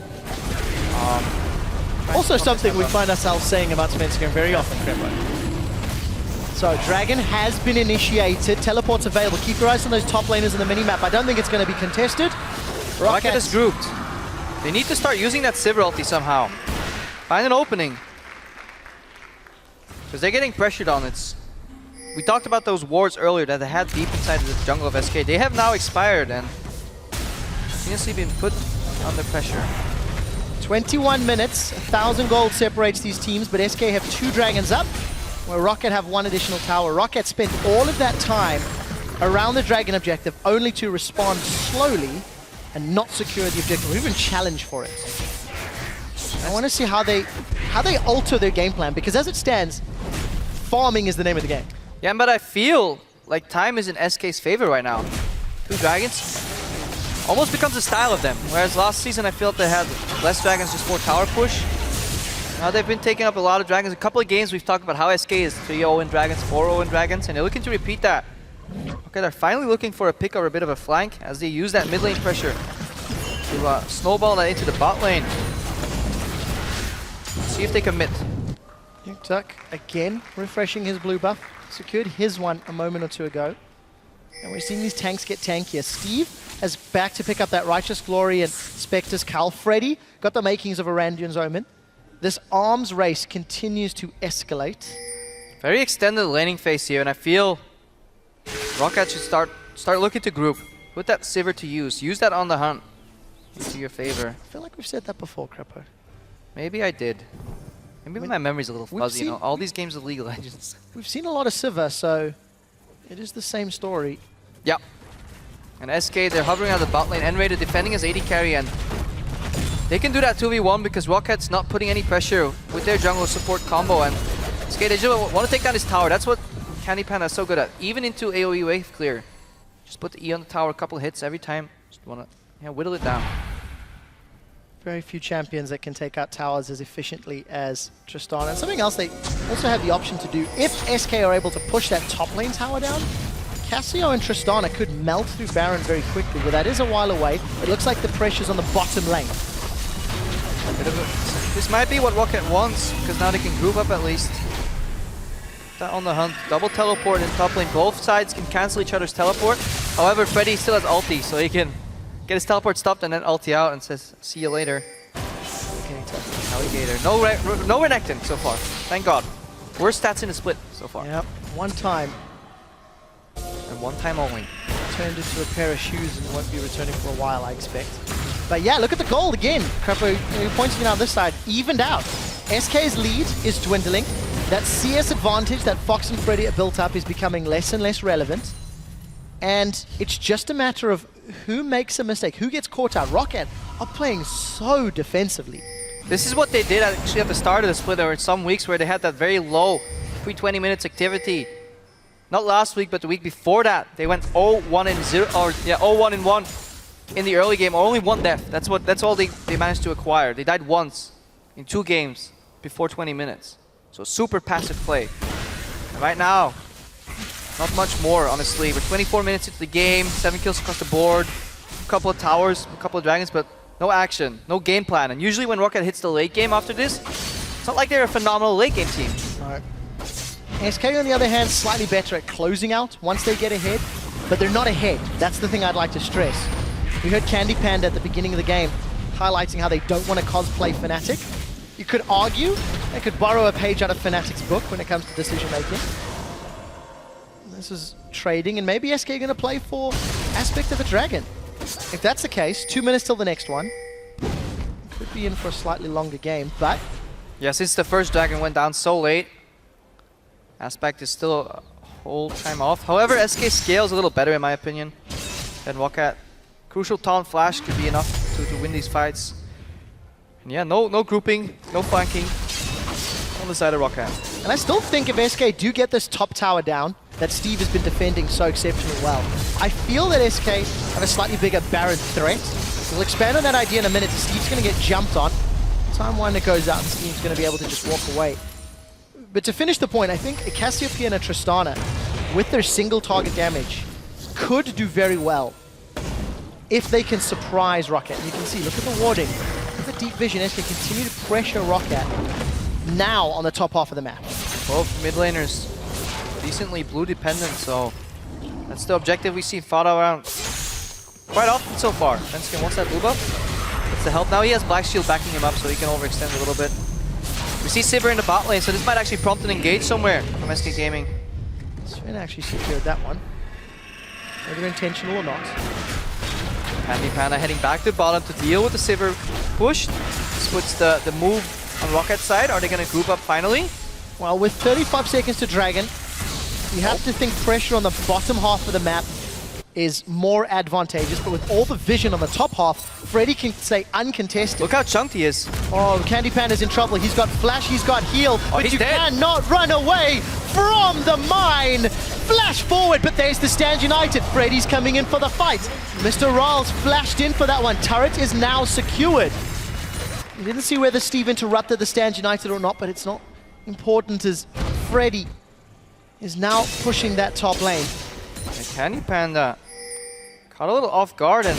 Also something we find ourselves saying about Svenska very often, Trevor. So Dragon has been initiated. Teleport's available. Keep your eyes on those top laners in the minimap. I don't think it's going to be contested. Roccat is grouped. They need to start using that Sivir ulti somehow. Find an opening. Because they're getting pressured on it. We talked about those wards earlier that they had deep inside the jungle of SK. They have now expired and continuously been put under pressure. 21 minutes, 1,000 gold separates these teams, but SK have 2 dragons up, where Roccat have 1 additional tower. Roccat spent all of that time around the dragon objective only to respond slowly and not secure the objective, or even challenge for it. I want to see how they alter their game plan, because as it stands, farming is the name of the game. Yeah, but I feel like time is in SK's favor right now. 2 dragons almost becomes a style of them, whereas last season I felt they had less dragons, just more tower push. Now they've been taking up a lot of dragons. A couple of games we've talked about how SK is 3-0 in dragons, 4-0 in dragons, and they're looking to repeat that. Okay, they're finally looking for a pick or a bit of a flank as they use that mid lane pressure to snowball that into the bot lane. See if they commit. Nukeduck again refreshing his blue buff. Secured his one a moment or two ago. And we're seeing these tanks get tankier. Steve is back to pick up that Righteous Glory and Spectre's Cal. Freddy got the makings of a Randuin's Omen. This arms race continues to escalate. Very extended laning phase here, and I feel Roccat should start looking to group. Put that Sivir to use. Use that on the hunt into your favor. I feel like we've said that before, Crepo. Maybe I did. Maybe my memory's a little fuzzy, you know. All these games of League of Legends. We've seen a lot of Sivir, so it is the same story. Yep. And SK, they're hovering out the bot lane. N-rated defending as AD carry, and they can do that 2v1 because Rocket's not putting any pressure with their jungle support combo. And SK, they just want to take down his tower. That's what Candy Panda is so good at. Even into AoE wave clear. Just put the E on the tower, a couple hits every time. Just want to whittle it down. Very few champions that can take out towers as efficiently as Tristan. And something else they also have the option to do, if SK are able to push that top lane tower down, Cassio and Tristana could melt through Baron very quickly, but that is a while away. It looks like the pressure's on the bottom lane. This might be what Roccat wants, because now they can group up at least. That on the hunt. Double teleport in top lane. Both sides can cancel each other's teleport. However, Freddy still has ulti, so he can get his teleport stopped and then ulti out and says, see you later. Okay, Alligator. No Renekton so far. Thank God. Worst stats in the split so far. Yep, one time. And one time only. Turned into a pair of shoes and won't be returning for a while, I expect. But yeah, look at the gold again. Crepo pointing it out this side, evened out. SK's lead is dwindling. That CS advantage that Fox and Freddy have built up is becoming less and less relevant. And it's just a matter of who makes a mistake, who gets caught out. Roccat are playing so defensively. This is what they did actually at the start of the split. There were some weeks where they had that very low pre-20 minutes activity. Not last week, but the week before that. They went 0-1 and 0, or yeah, 0-1 and 1 in the early game. Only one death. That's all they managed to acquire. They died once in 2 games before 20 minutes. So super passive play. And right now, not much more, honestly. We're 24 minutes into the game, 7 kills across the board, a couple of towers, a couple of dragons, but no action, no game plan. And usually when Roccat hits the late game after this, it's not like they're a phenomenal late game team. Right. SK, on the other hand, slightly better at closing out once they get ahead, but they're not ahead. That's the thing I'd like to stress. We heard Candy Panda at the beginning of the game highlighting how they don't want to cosplay Fnatic. You could argue they could borrow a page out of Fnatic's book when it comes to decision making. This is trading, and maybe SK are going to play for aspect of a dragon. If that's the case, 2 minutes till the next one. Could be in for a slightly longer game, but... Yeah, since the first dragon went down so late, Aspect is still a whole time off. However, SK scales a little better in my opinion than Roccat. Crucial taunt flash could be enough to win these fights. And yeah, no grouping, no flanking on the side of Roccat. And I still think if SK do get this top tower down, that Steve has been defending so exceptionally well, I feel that SK have a slightly bigger Baron threat. We'll expand on that idea in a minute. Steve's going to get jumped on. Time Winder goes out and Steve's going to be able to just walk away. But to finish the point, I think a Cassiopeia and a Tristana, with their single target damage, could do very well if they can surprise Roccat. You can see, look at the warding. Look at the deep vision. SK continue to pressure Roccat now on the top half of the map. Both mid laners decently blue dependent, so that's the objective we see fought around quite often so far. Fenskin wants that blue buff. It's the help. Now he has Black Shield backing him up, so he can overextend a little bit. We see Sivir in the bot lane, so this might actually prompt an engage somewhere from SK Gaming. Sven actually secured that one. Whether intentional or not. Candy Panda heading back to bottom to deal with the Sivir push. This puts the move on Rockat's side. Are they going to group up finally? Well, with 35 seconds to Dragon, you have to think pressure on the bottom half of the map is more advantageous, but with all the vision on the top half, Freddy can stay uncontested. Look how chunked he is. Oh, Candy Panda's in trouble. He's got flash, he's got heal, but you cannot run away from the mine. Flash forward, but there's the Stand United. Freddy's coming in for the fight. Mr. Ralls flashed in for that one. Turret is now secured. You didn't see whether Steve interrupted the Stand United or not, but it's not important as Freddy is now pushing that top lane. And Candy Panda caught a little off guard, and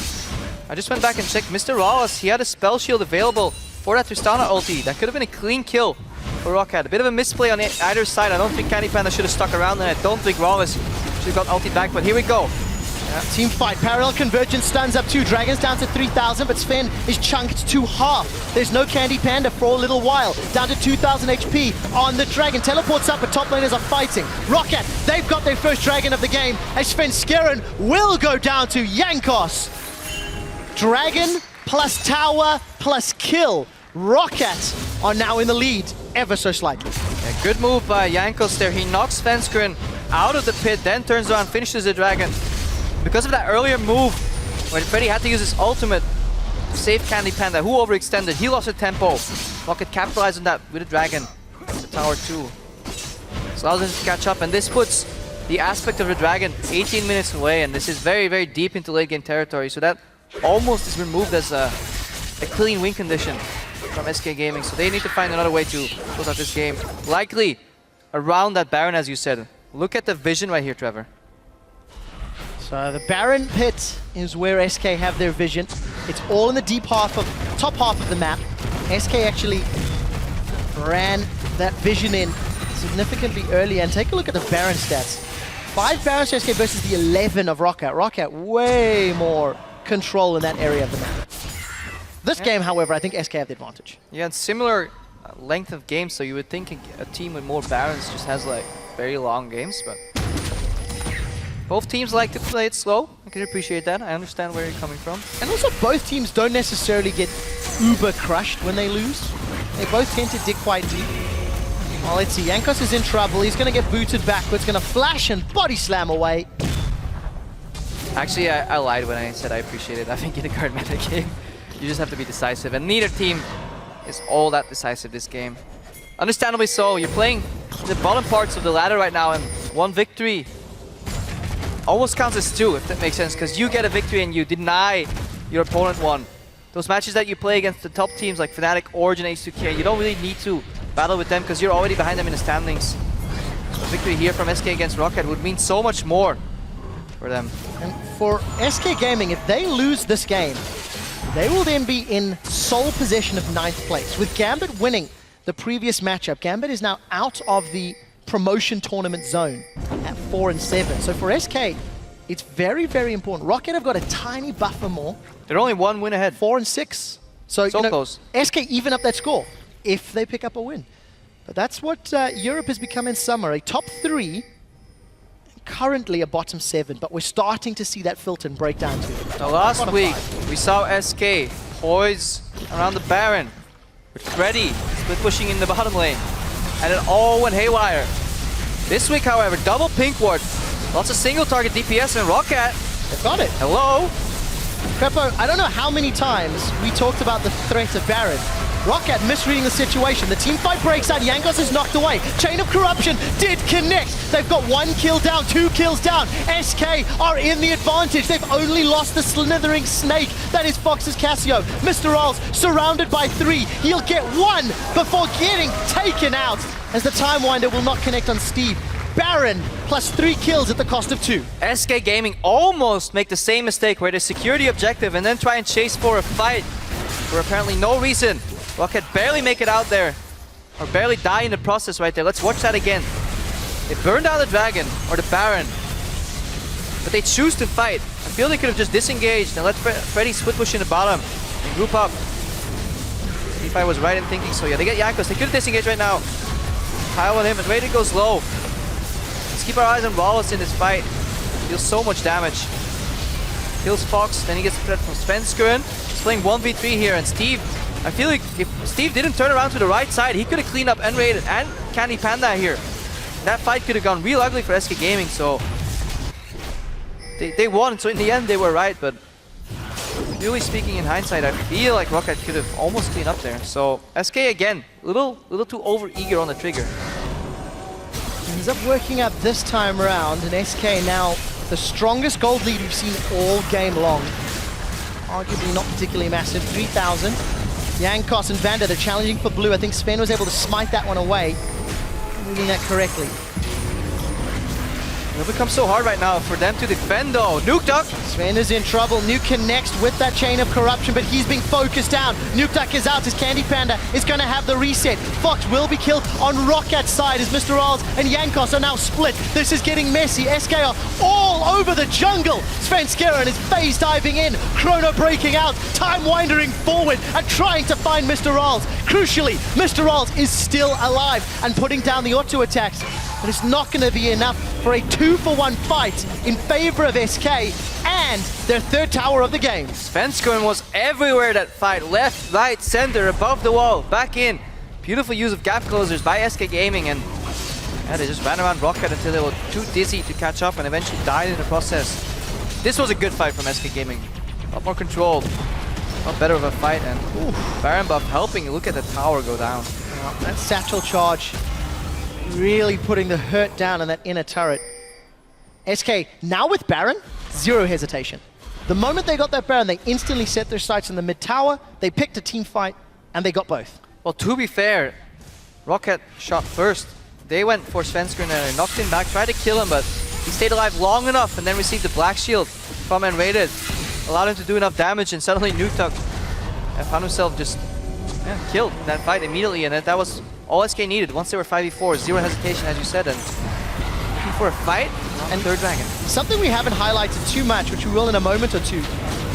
I just went back and checked Mr. Rawless. He had a spell shield available for that Tristana ulti. That could have been a clean kill for Roccat. A bit of a misplay on either side. I don't think Candy Panda should have stuck around, and I don't think Rawless should have got ulti back, but here we go. Yeah, team fight. Parallel convergence stuns up 2. Dragons down to 3,000, but Sven is chunked to half. There's no Candy Panda for a little while. Down to 2,000 HP on the Dragon. Teleports up, but top laners are fighting. Roccat, they've got their first Dragon of the game, as Sven Skeren will go down to Jankos. Dragon plus tower plus kill. Roccat are now in the lead, ever so slightly. Yeah, good move by Jankos there. He knocks Svenskeren out of the pit, then turns around, finishes the Dragon. Because of that earlier move, when Freddy had to use his ultimate to save Candy Panda, who overextended, he lost the tempo. Roccat capitalized on that with a Dragon. The tower 2. So allows him to catch up, and this puts the aspect of the Dragon 18 minutes away, and this is very, very deep into late game territory, so that almost is removed as a clean win condition from SK Gaming, so they need to find another way to close out this game. Likely around that Baron, as you said. Look at the vision right here, Trevor. So the Baron pit is where SK have their vision. It's all in the top half of the map. SK actually ran that vision in significantly early, and take a look at the Baron stats. 5 Barons to SK versus the 11 of Roccat. Roccat way more control in that area of the map. This game, however, I think SK have the advantage. Yeah, and similar length of games, so you would think a team with more Barons just has like very long games, but both teams like to play it slow. I can appreciate that. I understand where you're coming from. And also both teams don't necessarily get uber crushed when they lose. They both tend to dig quite deep. Well, let's see, Jankos is in trouble. He's going to get booted backwards, going to flash and body slam away. Actually, I lied when I said I appreciate it. I think in the current meta game, you just have to be decisive, and neither team is all that decisive this game. Understandably so. You're playing the bottom parts of the ladder right now, and one victory almost counts as two, if that makes sense, because you get a victory and you deny your opponent one. Those matches that you play against the top teams like Fnatic, Origin, H2K, you don't really need to battle with them because you're already behind them in the standings. A victory here from SK against Roccat would mean so much more for them. And for SK Gaming, if they lose this game, they will then be in sole possession of 9th place. With Gambit winning the previous matchup, Gambit is now out of the promotion tournament zone at 4 and 7. So for SK, it's very, very important. Roccat have got a tiny buffer more. They're only one win ahead. 4 and 6. So close. SK even up that score if they pick up a win. But that's what Europe has become in summer. A top 3, currently a bottom 7, but we're starting to see that filter and break down to Now last week, we saw SK poise around the Baron with Freddy split pushing in the bottom lane, and it all went haywire. This week, however, double pink ward, lots of single target DPS, and Roccat. They've got it. Hello? Peppo, I don't know how many times we talked about the threat of Baron. Roccat misreading the situation. The team fight breaks out. Jankos is knocked away. Chain of Corruption did connect. They've got 1 kill down, 2 kills down. SK are in the advantage. They've only lost the slithering snake. That is Fox's Cassio. Mr. Ralls surrounded by 3. He'll get 1 before getting taken out as the Time Winder will not connect on Steve. Baron plus 3 kills at the cost of 2. SK Gaming almost make the same mistake where they secure the objective and then try and chase for a fight for apparently no reason. Roccat barely make it out there, or barely die in the process right there. Let's watch that again. They burn down the Dragon, or the Baron, but they choose to fight. I feel they could have just disengaged and let Freddy split push in the bottom and group up. If I was right in thinking so. Yeah, they get Jankos. They could have disengaged right now. Pile on him, and Raider goes low. Let's keep our eyes on Wallace in this fight. Deals so much damage. Kills Fox, then he gets threat from Svenskeren. He's playing 1v3 here, and Steve, I feel like if Steve didn't turn around to the right side, he could have cleaned up N-Rated and Candy Panda here. That fight could have gone real ugly for SK Gaming, so they won, so in the end they were right, but really speaking in hindsight, I feel like Roccat could have almost cleaned up there. So SK again, little too over-eager on the trigger. Ends up working out this time around, and SK now the strongest gold lead we've seen all game long. Arguably not particularly massive, 3,000. Jankos and Vander, they're challenging for blue. I think Sven was able to smite that one away. Reading that correctly. It'll become so hard right now for them to defend though. Nuke Duck! Sven is in trouble. Nuke connects with that chain of corruption, but he's being focused down. Nuke Duck is out. His Candy Panda is going to have the reset. Fox will be killed on Rockat's side as Mr. Arls and Jankos are now split. This is getting messy. SK are all over the jungle. Svenskeren is phase diving in. Chrono breaking out. Time winding forward and trying to find Mr. Arls. Crucially, Mr. Arls is still alive and putting down the auto attacks. But it's not going to be enough for a 2-for-1 fight in favor of SK and their 3rd tower of the game. Svenskeren was everywhere that fight. Left, right, center, above the wall, back in. Beautiful use of gap closers by SK Gaming, and they just ran around Roccat until they were too dizzy to catch up and eventually died in the process. This was a good fight from SK Gaming. A lot more controlled, a lot better of a fight, and Baron buff helping. Look at the tower go down. That satchel charge really putting the hurt down on that inner turret. SK, now with Baron, 0 hesitation. The moment they got that Baron, they instantly set their sights on the mid tower, they picked a team fight, and they got both. Well, to be fair, Roccat shot first. They went for Svenskeren and knocked him back, tried to kill him, but he stayed alive long enough and then received the black shield from N-Rated. Allowed him to do enough damage, and suddenly Nuke found himself just killed in that fight immediately, and that was all SK needed. Once they were 5v4, 0 hesitation, as you said, and looking for a fight and 3rd dragon. Something we haven't highlighted too much, which we will in a moment or two,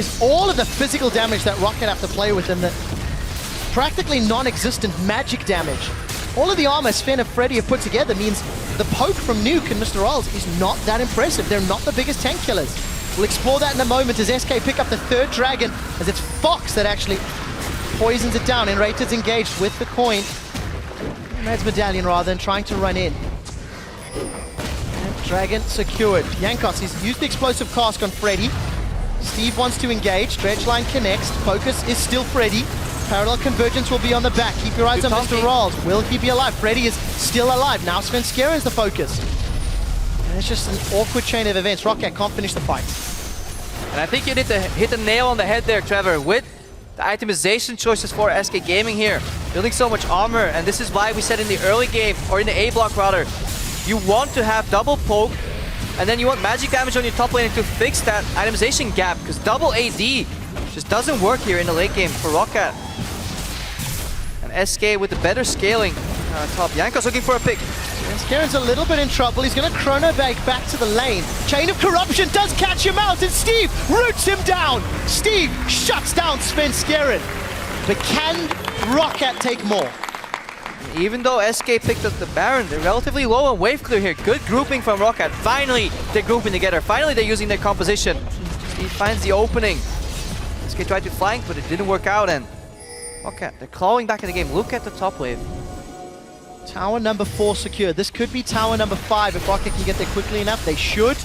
is all of the physical damage that Roccat have to play with and the practically non-existent magic damage. All of the armor Sven and Freddy have put together means the poke from Nuke and Mr. Rolls is not that impressive. They're not the biggest tank killers. We'll explore that in a moment as SK pick up the third dragon, as it's Fox that actually poisons it down. Enrater's engaged with the coin. Mad's medallion rather than trying to run in. And dragon secured. Jankos, he's used the explosive cask on Freddy. Steve wants to engage. Dredge line connects. Focus is still Freddy. Parallel convergence will be on the back. Keep your eyes on Mr. Rolls. Will he be alive? Freddy is still alive. Now FLICKR is the focus. And it's just an awkward chain of events. Roccat can't finish the fight. And I think you need to hit the nail on the head there, Trevor, with the itemization choices for SK Gaming here. Building so much armor, and this is why we said in the early game, or in the A block rather, you want to have double poke, and then you want magic damage on your top lane to fix that itemization gap, because double AD just doesn't work here in the late game for Roccat. And SK with the better scaling top. Jankos looking for a pick. FLICKR's a little bit in trouble. He's going to chrono back to the lane. Chain of Corruption does catch him out, and Steve roots him down. Steve shuts down FLICKR. But can Roccat take more? Even though SK picked up the Baron, they're relatively low on wave clear here. Good grouping from Roccat. Finally, they're grouping together. Finally, they're using their composition. Steve finds the opening. SK tried to flank, but it didn't work out, and Roccat, they're clawing back in the game. Look at the top wave. Tower number 4 secured. This could be tower number 5 if Roccat can get there quickly enough. They should.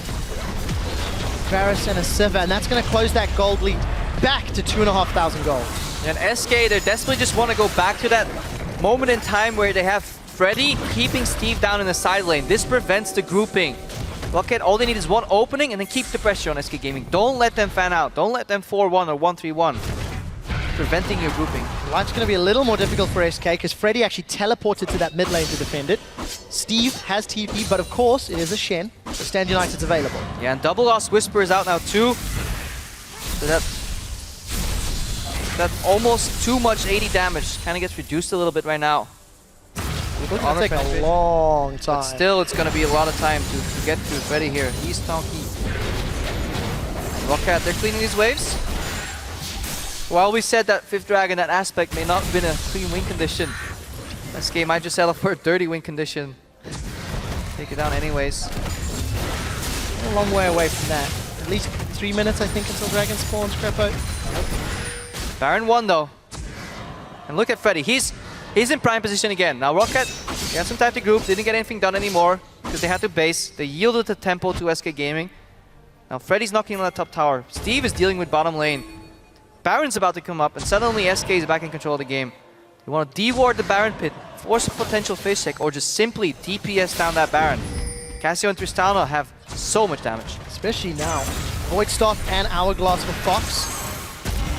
Varus and a Sivir, and that's going to close that gold lead back to 2,500 gold. And SK, they desperately just want to go back to that moment in time where they have Freddy keeping Steve down in the side lane. This prevents the grouping. Roccat, all they need is one opening and then keep the pressure on SK Gaming. Don't let them fan out. Don't let them 4-1 or 1-3-1. Preventing your grouping. Life's going to be a little more difficult for SK because Freddy actually teleported to that mid lane to defend it. Steve has TP, but of course it is a Shen, so Stand United's available. Yeah, and Double Lost Whisper is out now too. So that's almost too much 80 damage. Kind of gets reduced a little bit right now. It's going to take a long time. But still, it's going to be a lot of time to get through Freddy here. He's tanky. Roccat, they're cleaning these waves. While we said that 5th Dragon, that aspect may not have been a clean win condition, this game might just settle for a dirty win condition. Take it down anyways. A long way away from that. At least 3 minutes, I think, until Dragon spawns, Crepo. Baron 1 though. And look at Freddy. He's in prime position again. Now Roccat, he had some time to group, didn't get anything done anymore because they had to base. They yielded the tempo to SK Gaming. Now Freddy's knocking on that top tower. Steve is dealing with bottom lane. Baron's about to come up, and suddenly SK is back in control of the game. You want to de-ward the Baron pit, force a potential fish check, or just simply DPS down that Baron. Cassio and Tristana have so much damage. Especially now. Void Staff and Hourglass for Fox.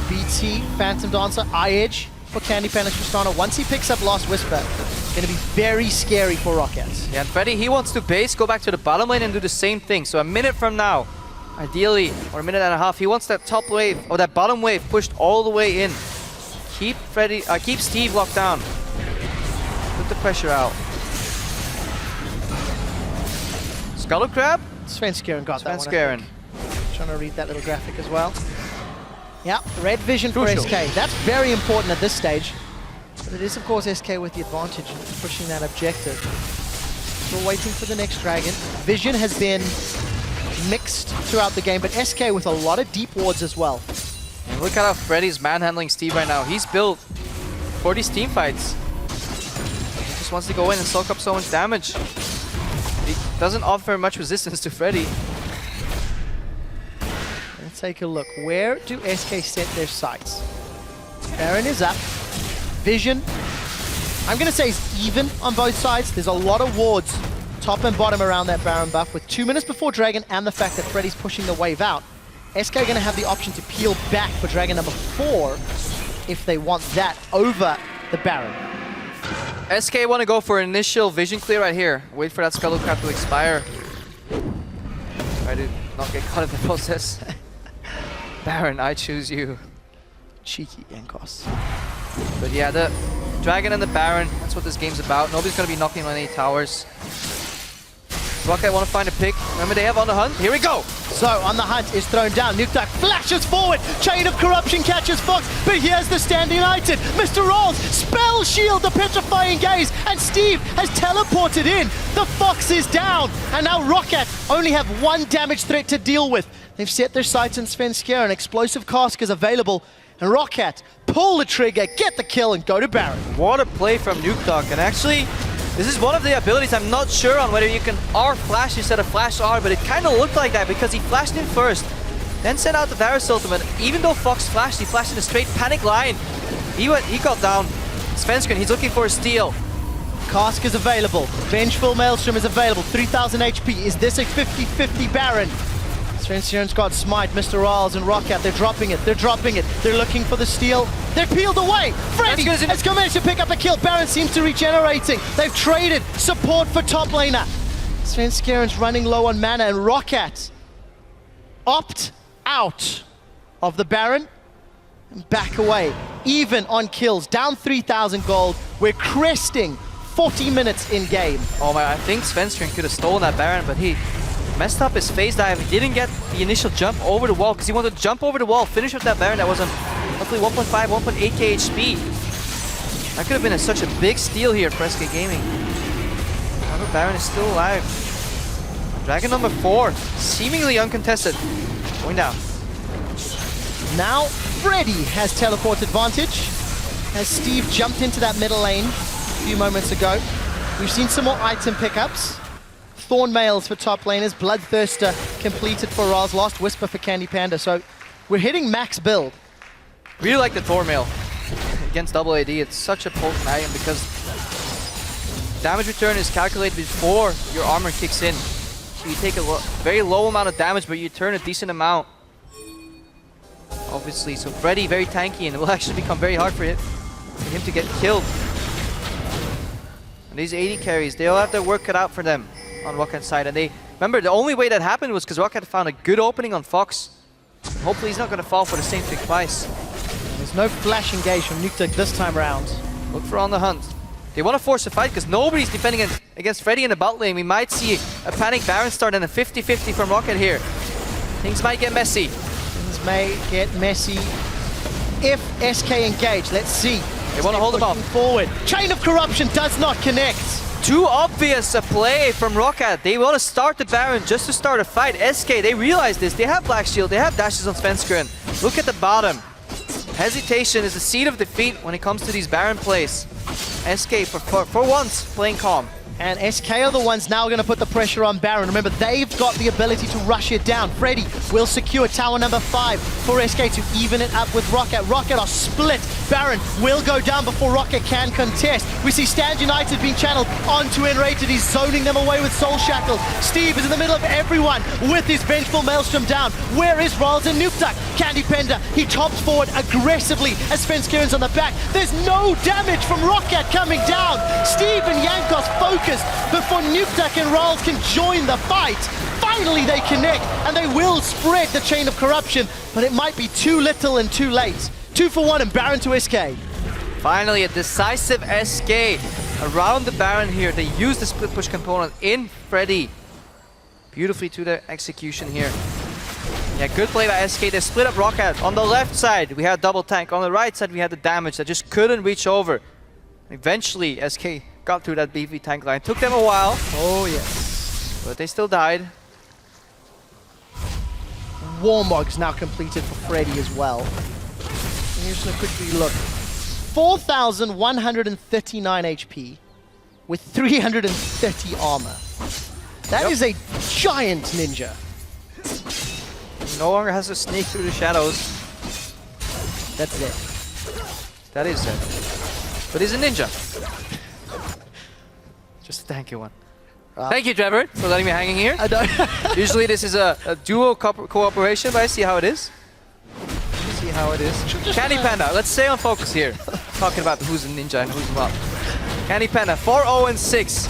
BT, Phantom Dancer, Eye-Edge for Candy Pan and Tristana. Once he picks up Lost Whisper, it's going to be very scary for Roccat. Yeah, and Freddy, he wants to base, go back to the bottom lane and do the same thing. So a minute from now, ideally, or a minute and a half, he wants that top wave, or that bottom wave pushed all the way in. Keep Steve locked down. Put the pressure out. Scuttle Crab? FLICKR got that one. FLICKR. Trying to read that little graphic as well. Yeah, red vision Crucial. for SK. That's very important at this stage. But it is, of course, SK with the advantage in pushing that objective. Still waiting for the next dragon. Vision has been mixed throughout the game, but SK with a lot of deep wards as well. And look at how Freddy's manhandling Steve right now. He's built for these team fights. He just wants to go in and soak up so much damage. He doesn't offer much resistance to Freddy. Let's take a look. Where do SK set their sights? Baron is up. Vision, I'm going to say, is even on both sides. There's a lot of wards, top and bottom, around that Baron buff. With 2 minutes before Dragon and the fact that Freddy's pushing the wave out, SK are going to have the option to peel back for Dragon number 4 if they want that over the Baron. SK want to go for initial vision clear right here. Wait for that Scuttle Crab to expire. Try to not get caught in the process. Baron, I choose you. Cheeky Jankos. But yeah, the Dragon and the Baron, that's what this game's about. Nobody's going to be knocking on any towers. Roccat want to find a pick. Remember, they have on the hunt. Here we go. So, on the hunt is thrown down. Nukeduck flashes forward. Chain of Corruption catches Fox, but here's the Stand United. Mr. Rolls, Spell Shield, the Petrifying Gaze, and Steve has teleported in. The Fox is down, and now Roccat only have one damage threat to deal with. They've set their sights on Svenskeren. An explosive cask is available, and Roccat pull the trigger, get the kill, and go to Baron. What a play from Nukeduck, and actually, this is one of the abilities I'm not sure on whether you can R flash instead of flash R, but it kind of looked like that because he flashed in first, then sent out the Varus ultimate. Even though Fox flashed, he flashed in a straight panic line. He got down. Svenskeren, he's looking for a steal. Cask is available. Vengeful Maelstrom is available. 3,000 HP. Is this a 50-50 Baron? Svenskaren's got Smite, Mr. Riles, and Roccat. They're dropping it. They're dropping it. They're looking for the steal. They're peeled away. Freddy has managed to pick up a kill. Baron seems to be regenerating. They've traded support for top laner. Svenskaren's running low on mana, and Roccat opt out of the Baron and back away. Even on kills. Down 3,000 gold. We're cresting 40 minutes in game. Oh my, I think Svenskeren could have stolen that Baron, but he messed up his phase dive. He didn't get the initial jump over the wall because he wanted to jump over the wall, finish with that Baron that was on roughly 1.5, 1.8k HP. That could have been such a big steal here for SK Gaming. However, Baron is still alive. Dragon number 4, seemingly uncontested, going down. Now, Freddy has teleport advantage as Steve jumped into that middle lane a few moments ago. We've seen some more item pickups. Thorn Mails for top laners, Bloodthirster completed for Raz, Lost Whisper for Candy Panda. So we're hitting max build. Really like the Thor Mail against double AD. It's such a potent item because damage return is calculated before your armor kicks in. So you take a very low amount of damage, but you turn a decent amount. Obviously, so Freddy very tanky, and it will actually become very hard for him to get killed. And these AD carries, they'll have their work cut out for them on Rockat's side. And they remember the only way that happened was because Roccat found a good opening on Fox. Hopefully he's not going to fall for the same trick twice. There's no flash engage from Nukeduck this time around. Look for on the hunt. They want to force a fight because nobody's defending against Freddy in the bot lane. We might see a panic Baron start and a 50-50 from Roccat here. Things might get messy. Things may get messy if SK engage. Let's see. They want to hold him off. Forward. Chain of Corruption does not connect. Too obvious a play from Roccat. They want to start the Baron just to start a fight. SK, they realize this. They have Black Shield. They have dashes on Svenskeren. Look at the bottom. Hesitation is the seed of defeat when it comes to these Baron plays. SK, for once, playing calm. And SK are the ones now going to put the pressure on Baron. Remember, they've got the ability to rush it down. Freddy will secure tower number 5 for SK to even it up with Roccat. Roccat are split. Baron will go down before Roccat can contest. We see Stand United being channeled onto Enrated. He's zoning them away with Soul Shackle. Steve is in the middle of everyone with his Vengeful Maelstrom down. Where is Riles and Nukeduck? Candy Panda, he tops forward aggressively as Svenskeren's on the back. There's no damage from Roccat coming down. Steve and Jankos focused before Nukeduck and Riles can join the fight. Finally they connect, and they will spread the Chain of Corruption, but it might be too little and too late. 2 for 1 and Baron to SK. Finally, a decisive SK around the Baron here. They use the split push component in Freddy. Beautifully to the execution here. Yeah, good play by SK. They split up Roccat. On the left side, we had double tank. On the right side, we had the damage that just couldn't reach over. Eventually, SK got through that BV tank line. Took them a while. Oh, yes. But they still died. Warmog's now completed for Freddy as well. Here's a quickly look. 4,139 HP with 330 armor. That is a giant ninja. He no longer has to sneak through the shadows. That's it. That is it. But he's a ninja. Just a tanky one. Thank you, Trevor, for letting me hanging here. I know. Usually this is a duo cooperation, but I see how it is. See how it is. Candy Panda, let's stay on focus here. Talking about who's a ninja and who's not. Candy Panda, 4-0-6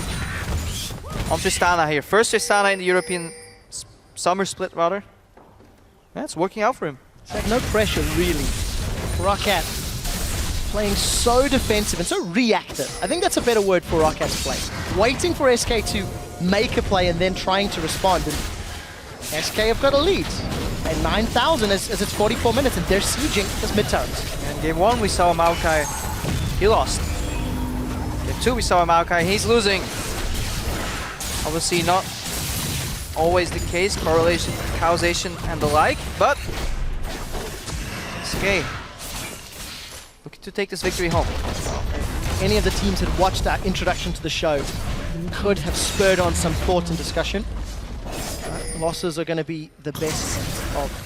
on Tristana here. First Tristana in the European Summer split, rather. Yeah, it's working out for him. It's like no pressure, really. Roccat playing so defensive and so reactive. I think that's a better word for Rockat's play. Waiting for SK to make a play, and then trying to respond. And SK have got a lead at 9,000 as it's 44 minutes, and they're sieging this mid turret. In game 1, we saw Maokai. He lost. Game 2, we saw Maokai. He's losing. Obviously not always the case, correlation, causation, and the like, but SK looking to take this victory home. Any of the teams that watched that introduction to the show could have spurred on some thought and discussion. Losses are going to be the best of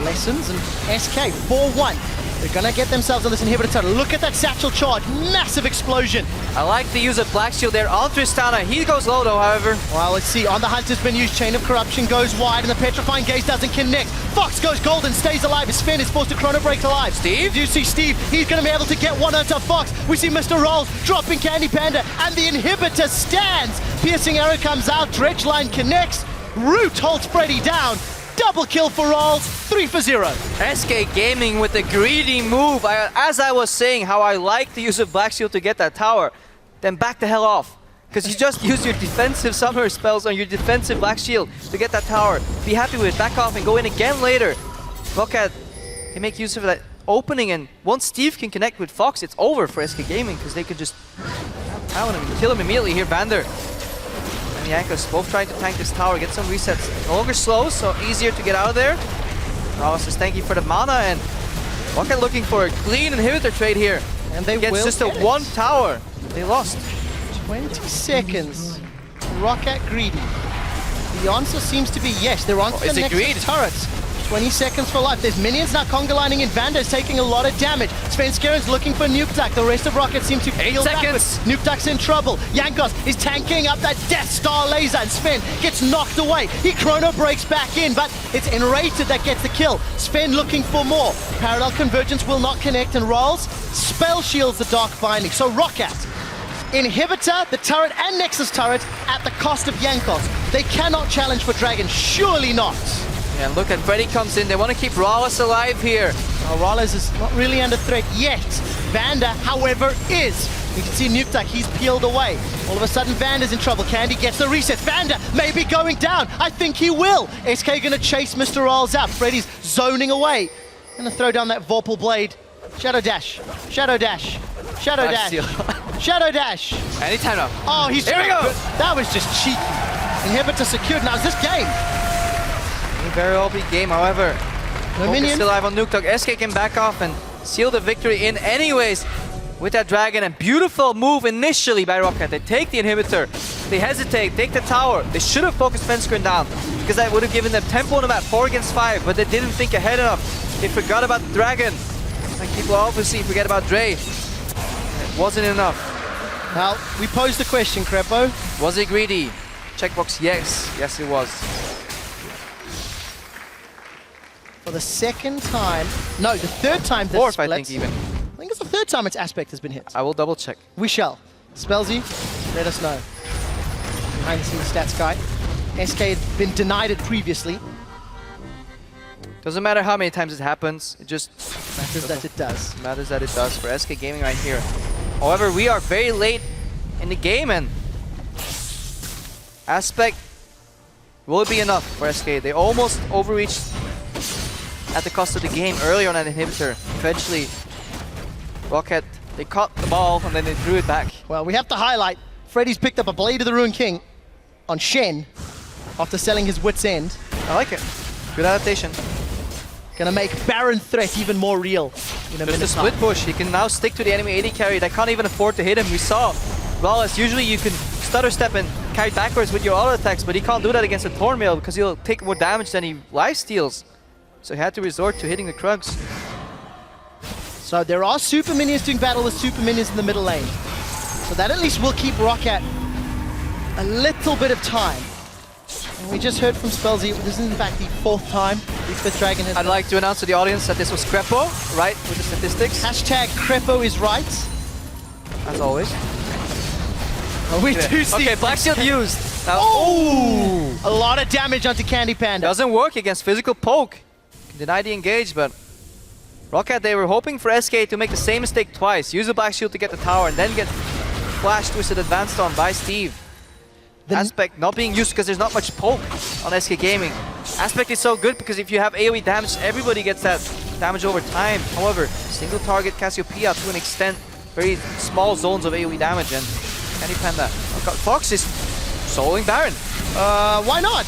lessons, and SK 4-1. They're going to get themselves on this inhibitor turret. Look at that satchel charge, massive explosion. I like the use of Black Shield there on Tristana. He goes low though, however. Well, let's see, on the hunt has been used, Chain of Corruption goes wide, and the Petrifying Gaze doesn't connect. Fox goes golden, stays alive, as Sven is forced to chrono break alive. Steve? Do you see Steve? He's going to be able to get one onto Fox. We see Mr. Rolls dropping Candy Panda, and the inhibitor stands. Piercing arrow comes out, Dredge line connects, Root holds Freddy down. Double kill for Rolls, 3 for 0. SK Gaming with the greedy move. As I was saying, how I like the use of Black Shield to get that tower, then back the hell off. Because you just use your defensive summer spells on your defensive Black Shield to get that tower. Be happy with it, back off and go in again later. Roccat, they make use of that opening, and once Steve can connect with Fox, it's over for SK Gaming, because they could just pound him and kill him immediately here. Vander and Jankos both trying to tank this tower, get some resets. No longer slow, so easier to get out of there. Ramos says thank you for the mana, and Roccat looking for a clean inhibitor trade here. And they Against will just a get it. one tower. They lost. 20 seconds. Roccat greedy. The answer seems to be yes. They're on to is the it next greed? turrets. 20 seconds for life. There's minions now conga lining in. Vander's taking a lot of damage. Svenskeren's looking for Nuke Duck. The rest of Roccat seem to peel backwards. Nuke Duck's in trouble. Jankos is tanking up that Death Star laser, and Sven gets knocked away. He chrono breaks back in, but it's Enrated that gets the kill. Sven looking for more. Parallel Convergence will not connect, and Rolls spell shields the Dark Binding. So Roccat, Inhibitor, the turret, and Nexus turret at the cost of Jankos. They cannot challenge for Dragon, surely not. Yeah, and look at Freddy comes in. They want to keep Rawless alive here. Well, Rolls is not really under threat yet. Vander, however, is. You can see Nuke Duck, he's peeled away. All of a sudden, Vander's in trouble. Candy gets the reset. Vander may be going down. I think he will. SK gonna chase Mr. Rolls out. Freddy's zoning away. Gonna throw down that Vorpal Blade. Shadow Dash. Shadow Dash. Shadow Nice Dash. steal. Shadow Dash. Anytime now. Oh, he's Here we go. That was just cheeky. Inhibitor secured. Now, is this game? A very OP game, however. No Focus minions. still alive on Nuke Duck. SK can back off and seal the victory in anyways with that dragon. And beautiful move initially by Roccat. They take the inhibitor. They hesitate, take the tower. They should have focused Fenskern down, because that would have given them tempo on the map, 4 against 5, but they didn't think ahead enough. They forgot about the dragon. Like people obviously forget about Dre. It wasn't enough. Well, we posed the question, Crepo. Was he greedy? Checkbox, yes. Yes, it was. For the second time, no, the third time this Fourth, I splits. think, even. I think it's the third time its aspect has been hit. I will double check. We shall. Spellsy, let us know. Behind the scenes stats guy. SK had been denied it previously. Doesn't matter how many times it happens, it just Matters that it does. matters that it does for SK Gaming right here. However, we are very late in the game, and aspect will it be enough for SK? They almost overreached at the cost of the game early on that inhibitor. Eventually, Roccat, they caught the ball and then they threw it back. Well, we have to highlight, Freddy's picked up a Blade of the Ruined King on Shen after selling his Wit's End. I like it. Good adaptation. Gonna make Baron threat even more real in a Just a minute split time. push. He can now stick to the enemy AD carry. They can't even afford to hit him. We saw Rawless. Usually you can stutter step and carry backwards with your auto attacks, but he can't do that against a Thornmail because he'll take more damage than he lifesteals. So he had to resort to hitting the Krugs. So there are super minions doing battle with super minions in the middle lane. So that at least will keep Roccat a little bit of time. And we just heard from Spellsy, this is in fact the 4th time the 5th Dragon has... I'd like to announce to the audience that this was Crepo, right, with the statistics, Hashtag Crepo is right. as always. We do see... Okay, Black Shield used. Now, Oh! A lot of damage onto Candy Panda. doesn't work against physical poke. Can deny the engage, but Roccat, they were hoping for SK to make the same mistake twice. Use the Black Shield to get the tower and then get Flash Twisted advanced on by Steve. Aspect not being used because there's not much poke on SK Gaming. Aspect is so good because if you have AoE damage, everybody gets that damage over time. However, single target Cassiopeia to an extent, very small zones of AoE damage, and can he pen that? Fox is soloing Baron. Why not?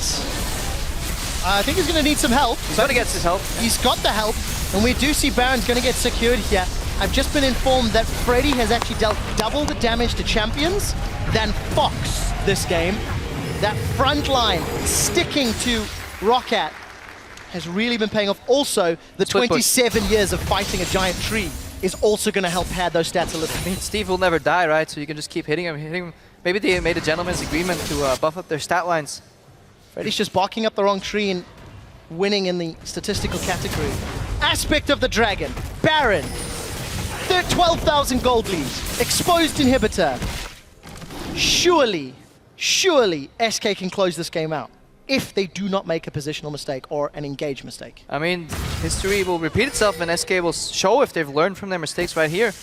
I think he's going to need some help. He's going to get his help. He's got the help, and we do see Baron's going to get secured here. I've just been informed that Freddy has actually dealt double the damage to champions than Fox this game. That front line sticking to Roccat has really been paying off. Also, the 27 years of fighting a giant tree is also going to help pad those stats a little. I mean, Steve will never die, right? So you can just keep hitting him. Maybe they made a gentleman's agreement to buff up their stat lines. Freddy's just barking up the wrong tree and winning in the statistical category. Aspect of the Dragon, Baron, 12,000 gold lead, exposed inhibitor. Surely SK can close this game out if they do not make a positional mistake or an engage mistake. I mean, history will repeat itself and SK will show if they've learned from their mistakes right here.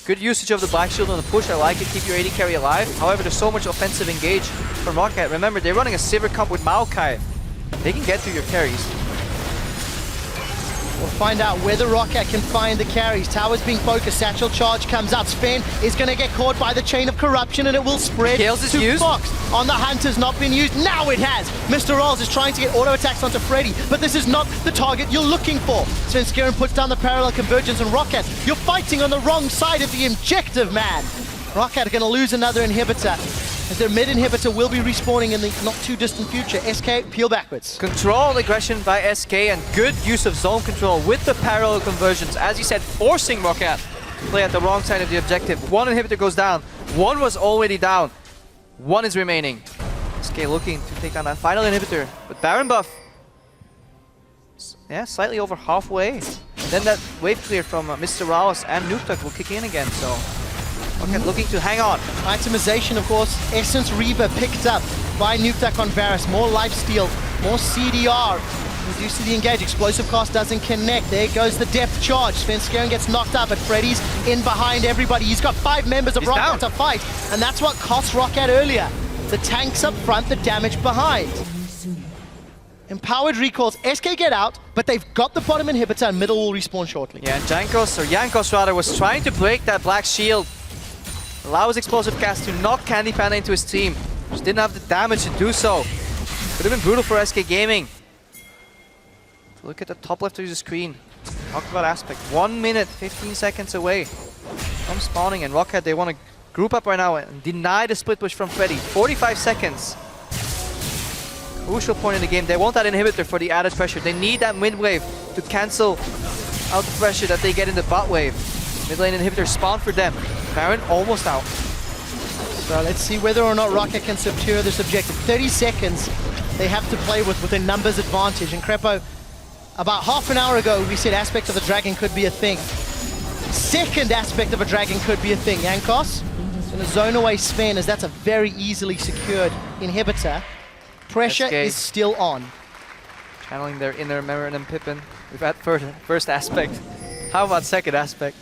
Good usage of the Black Shield on the push, I like it, keep your AD carry alive. However, there's so much offensive engage from Roccat. Remember, they're running a Silver Cup with Maokai. They can get through your carries. We'll find out whether Roccat can find the carries. Tower's being focused, Satchel Charge comes out. Sven is going to get caught by the Chain of Corruption and it will spread to used. Fox. On the Hunter's not been used, now it has. Mr. Rolls is trying to get auto attacks onto Freddy, but this is not the target you're looking for. Sven Skiren puts down the parallel convergence and Roccat, you're fighting on the wrong side of the objective, man. Roccat are going to lose another inhibitor, as their mid inhibitor will be respawning in the not too distant future. SK, peel backwards. Controlled aggression by SK and good use of zone control with the parallel conversions. As you said, forcing Roccat to play at the wrong side of the objective. One inhibitor goes down. One was already down. One is remaining. SK looking to take on that final inhibitor. But Baron buff, yeah, slightly over halfway. And then that wave clear from Mr. Raos and Nuktak will kick in again, so Roccat looking to hang on. Itemization, of course, Essence Reaver picked up by Nuktak on Varus. More lifesteal, more CDR. We do see the engage. Explosive Cast doesn't connect. There goes the depth charge. Sven Skiren gets knocked up, but Freddy's in behind everybody. He's got 5 members of Roccat to fight, and that's what cost Roccat earlier. The tanks up front, the damage behind. Empowered recalls, SK get out, but they've got the bottom inhibitor and middle will respawn shortly. Yeah, and Jankos rather, was trying to break that Black Shield. Allow his explosive cast to knock Candy Panda into his team. Just didn't have the damage to do so. Could have been brutal for SK Gaming. Look at the top left of your screen. Talk about Aspect. 1 minute, 15 seconds away from spawning, and Roccat, they want to group up right now and deny the split push from Freddy. 45 seconds. Crucial point in the game. They want that inhibitor for the added pressure. They need that mid wave to cancel out the pressure that they get in the bot wave. Mid lane inhibitor spawn for them. Baron almost out. So let's see whether or not Roccat can secure this objective. 30 seconds they have to play with a numbers advantage. And Crepo, about half an hour ago, we said aspect of the dragon could be a thing. Second aspect of a dragon could be a thing. Jankos is going to zone away Sven, as that's a very easily secured inhibitor. Pressure is still on. Channeling their inner Marin and Pippin. We've had first aspect. How about second aspect?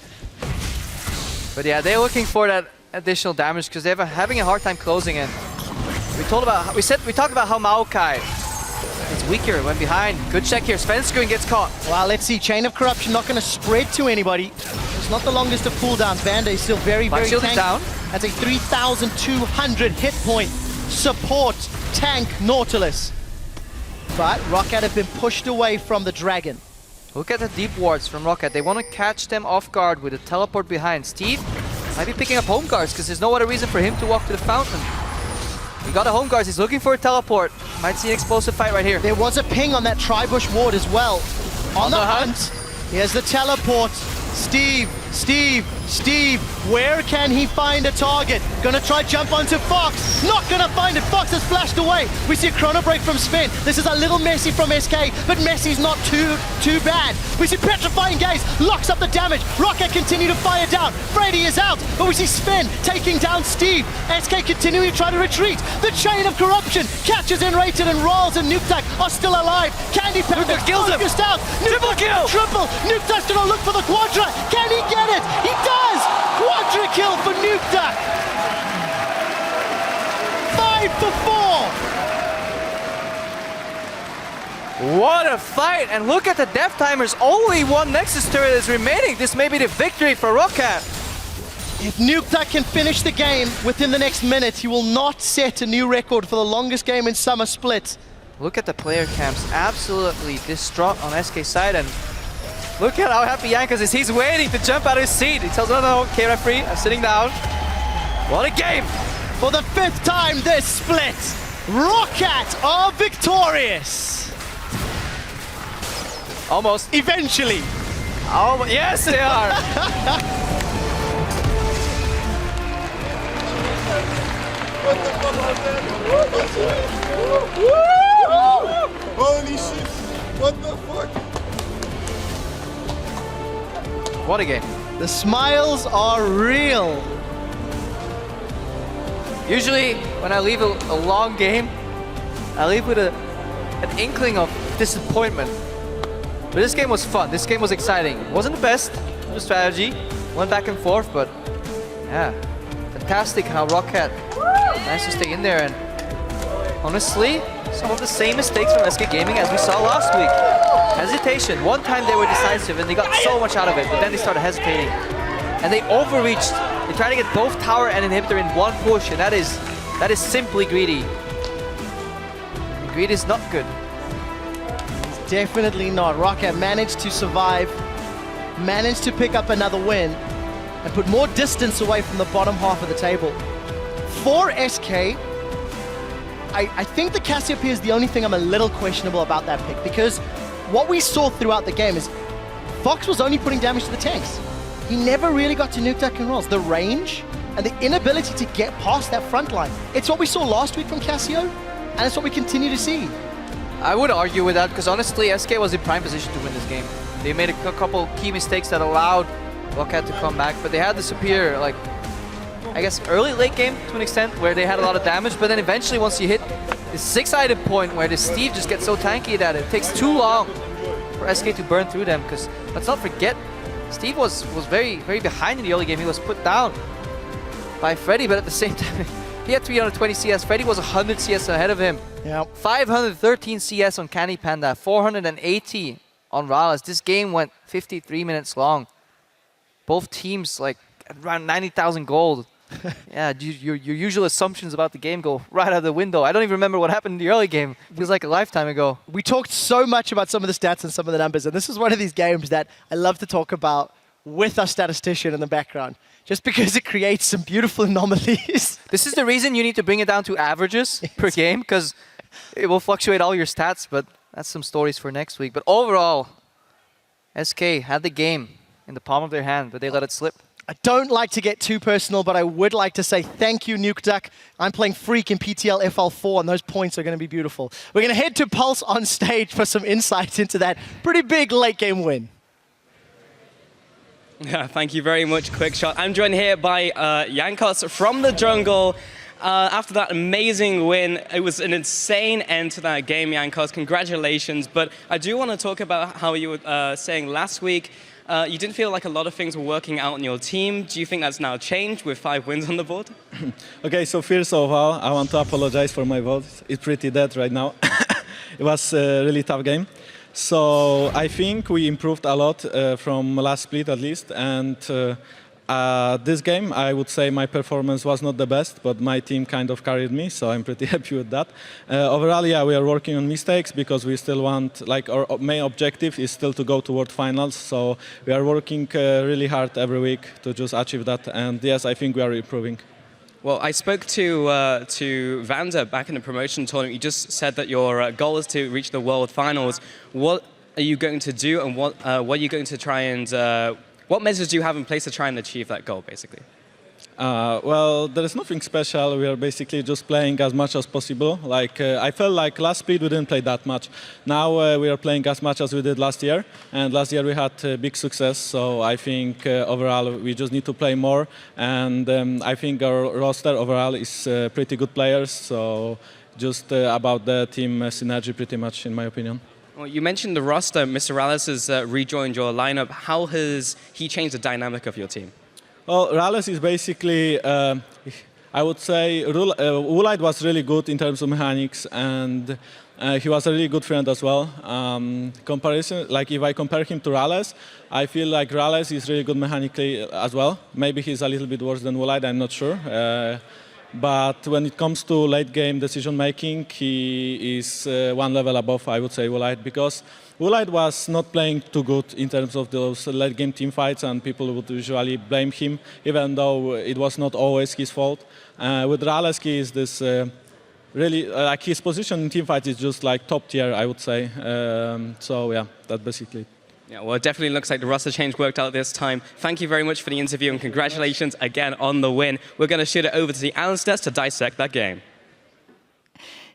But yeah, they're looking for that additional damage because they're having a hard time closing in. We talked about how Maokai is weaker when behind. Good check here. Sven Skiren gets caught. Well, let's see. Chain of Corruption not going to spread to anybody. It's not the longest of cooldowns. Vanda is still very tanky. Down. That's a 3,200 hit point support tank Nautilus. But Roccat have been pushed away from the dragon. Look at the deep wards from Roccat. They want to catch them off guard with a teleport behind. Steve might be picking up home guards because there's no other reason for him to walk to the fountain. He got a home guards. He's looking for a teleport. Might see an explosive fight right here. There was a ping on that Tribush ward as well. On the hunt. Here's the teleport. Steve, where can he find a target? Gonna try jump onto Fox. Not gonna find it. Fox has flashed away. We see a chrono break from Sven. This is a little messy from SK, but messy's not too bad. We see Petrifying Gaze locks up the damage. Roccat continue to fire down. Freddy is out, but we see Sven taking down Steve. SK continuing to try to retreat. The Chain of Corruption catches Enrated, and Rolls and Nuktak are still alive. Candy Panda kills him. Out. Triple kill. Nuktak's gonna look for the Quadra. Can he get it? He does! Quadra kill for Nuktak! 5 for 4. What a fight! And look at the death timers. Only one Nexus turret is remaining. This may be the victory for Roccat. If Nukta can finish the game within the next minute, he will not set a new record for the longest game in Summer Split. Look at the player camps, absolutely distraught on SK's side, and look at how happy Jankos is. He's waiting to jump out of his seat. He tells, no, okay, referee, I'm sitting down. What a game! For the 5th time this split, Roccat are victorious. Almost. Eventually. Oh, yes, they are. Holy shit! What the fuck? What a game. The smiles are real. Usually, when I leave a long game, I leave with an inkling of disappointment. But this game was fun. This game was exciting. It wasn't the best, the strategy. Went back and forth, but yeah. Fantastic how Roccat managed to stay in there, and honestly, some of the same mistakes from SK Gaming as we saw last week. Hesitation. One time they were decisive and they got so much out of it, but then they started hesitating. And they overreached. They tried to get both tower and inhibitor in one push, and that is simply greedy. And greed is not good. It's definitely not. Roccat managed to survive, managed to pick up another win, and put more distance away from the bottom half of the table. For SK, I think the Cassiopeia is the only thing I'm a little questionable about that pick, because what we saw throughout the game is Fox was only putting damage to the tanks. He never really got to nuke duck and rolls. The range and the inability to get past that front line. It's what we saw last week from Cassio, and it's what we continue to see. I would argue with that, because honestly, SK was in prime position to win this game. They made a couple key mistakes that allowed Roccat to come back, but they had the superior, like, I guess early late game to an extent, where they had a lot of damage, but then eventually once you hit the 6-sided point where the Steve just gets so tanky that it takes too long for SK to burn through them, because let's not forget, Steve was very behind in the early game. He was put down by Freddy, but at the same time, he had 320 CS. Freddy was 100 CS ahead of him. Yep. 513 CS on Candy Panda, 480 on Rallis. This game went 53 minutes long. Both teams like around 90,000 gold. Yeah, your usual assumptions about the game go right out the window. I don't even remember what happened in the early game. It feels like a lifetime ago. We talked so much about some of the stats and some of the numbers, and this is one of these games that I love to talk about with our statistician in the background, just because it creates some beautiful anomalies. This is the reason you need to bring it down to averages per game, because it will fluctuate all your stats, but that's some stories for next week. But overall, SK had the game in the palm of their hand, but they let it slip. I don't like to get too personal, but I would like to say thank you, Nuke Duck. I'm playing Freak in PTL FL4, and those points are going to be beautiful. We're going to head to Pulse on stage for some insight into that pretty big late game win. Yeah, thank you very much, Quickshot. I'm joined here by Jankos from the jungle. After that amazing win, it was an insane end to that game, Jankos. Congratulations. But I do want to talk about how you were saying last week, you didn't feel like a lot of things were working out on your team. Do you think that's now changed with 5 wins on the board? Okay, so first of all, I want to apologize for my voice. It's pretty dead right now. It was a really tough game. So I think we improved a lot from last split at least. And this game, I would say my performance was not the best, but my team kind of carried me, so I'm pretty happy with that. Overall, yeah, we are working on mistakes because we still want, like, our main objective is still to go to World Finals, so we are working really hard every week to just achieve that, and yes, I think we are improving. Well, I spoke to Vander back in the promotion tournament. You just said that your goal is to reach the World Finals. What are you going to do, and what are you going to try and what measures do you have in place to try and achieve that goal, basically? Well, there is nothing special. We are basically just playing as much as possible. Like I felt like last split we didn't play that much. Now we are playing as much as we did last year, and last year we had big success. So I think overall we just need to play more, and I think our roster overall is pretty good players. So just about the team synergy, pretty much, in my opinion. Well, you mentioned the roster. Mr. Rallis has rejoined your lineup. How has he changed the dynamic of your team? Well, Rallis is basically, I I would say Woolite was really good in terms of mechanics, and he was a really good friend as well. Comparison, like if I compare him to Rales, I feel like Rales is really good mechanically as well. Maybe he's a little bit worse than Woolite, I'm not sure. But when it comes to late game decision making, he is one level above, I would say, Woolite, because Woolite was not playing too good in terms of those late game team fights, and people would usually blame him, even though it was not always his fault. With Rales, he is this really, like his position in team fights is just like top tier, I would say. So yeah, that's basically it. Yeah, well, it definitely looks like the roster change worked out this time. Thank you very much for the interview and congratulations again on the win. We're going to shoot it over to the analyst desk to dissect that game.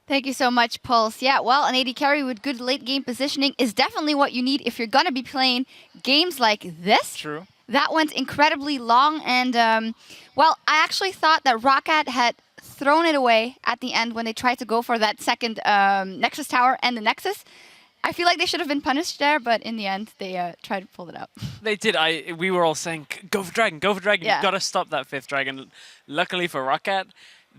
Thank you so much, Pulse. Yeah, well, an AD carry with good late game positioning is definitely what you need if you're going to be playing games like this. True. That went incredibly long, and well, I actually thought that Roccat had thrown it away at the end when they tried to go for that second Nexus tower and the Nexus. I feel like they should have been punished there, but in the end, they tried to pull it out. They did. We were all saying, go for Dragon, go for Dragon. Yeah. You've got to stop that 5th Dragon. Luckily for Roccat,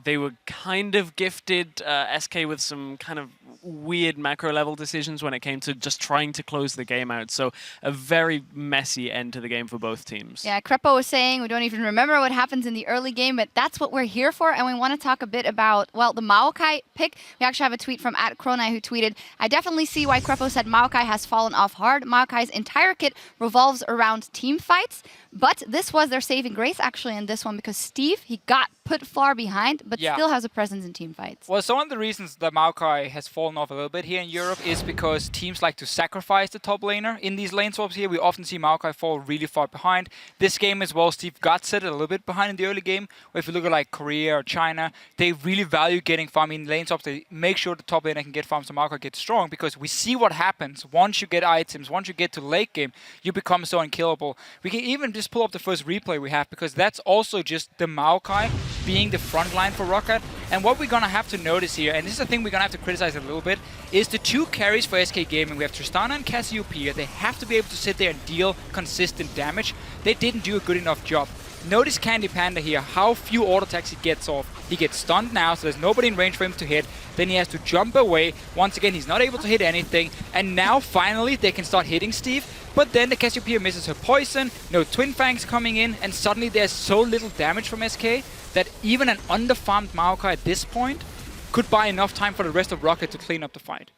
they were kind of gifted SK with some kind of weird macro level decisions when it came to just trying to close the game out. So a very messy end to the game for both teams. Yeah, Crepo was saying we don't even remember what happens in the early game, but that's what we're here for. And we want to talk a bit about, well, the Maokai pick. We actually have a tweet from @Krona who tweeted, I definitely see why Crepo said Maokai has fallen off hard. Maokai's entire kit revolves around team fights. But this was their saving grace, actually, in this one, because Steve, he got put far behind, but still has a presence in team fights. Well, so one of the reasons that Maokai has fallen off a little bit here in Europe is because teams like to sacrifice the top laner. In these lane swaps here, we often see Maokai fall really far behind. This game as well, Steve got set a little bit behind in the early game. Or if you look at like Korea or China, they really value getting farm in lane swaps. They make sure the top laner can get farm so Maokai gets strong, because we see what happens once you get items, once you get to late game, you become so unkillable. We can even just pull up the first replay we have, because that's also just the Maokai being the front line for Roccat. And what we're going to have to notice here, and this is a thing we're going to have to criticize a little bit, is the two carries for SK Gaming. We have Tristana and Cassiopeia. They have to be able to sit there and deal consistent damage. They didn't do a good enough job. Notice Candy Panda here, how few auto attacks he gets off. He gets stunned now, so there's nobody in range for him to hit. Then he has to jump away. Once again, he's not able to hit anything. And now, finally, they can start hitting Steve. But then the Cassiopeia misses her poison, no Twin Fangs coming in, and suddenly there's so little damage from SK that even an underfarmed Maokai at this point could buy enough time for the rest of Roccat to clean up the fight.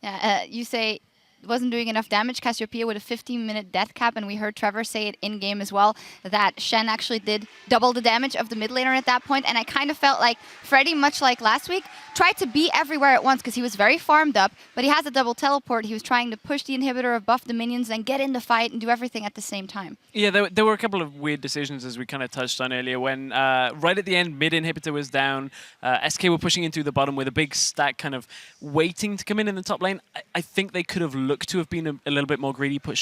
Yeah, you say wasn't doing enough damage. Cassiopeia with a 15-minute death cap, and we heard Trevor say it in-game as well, that Shen actually did double the damage of the mid laner at that point, and I kind of felt like Freddy, much like last week, tried to be everywhere at once because he was very farmed up, but he has a double teleport. He was trying to push the inhibitor of buff the minions and get in the fight and do everything at the same time. Yeah, there were a couple of weird decisions, as we kind of touched on earlier, when right at the end, mid inhibitor was down, SK were pushing into the bottom with a big stack kind of waiting to come in the top lane. I think they could have looked to have been a little bit more greedy, put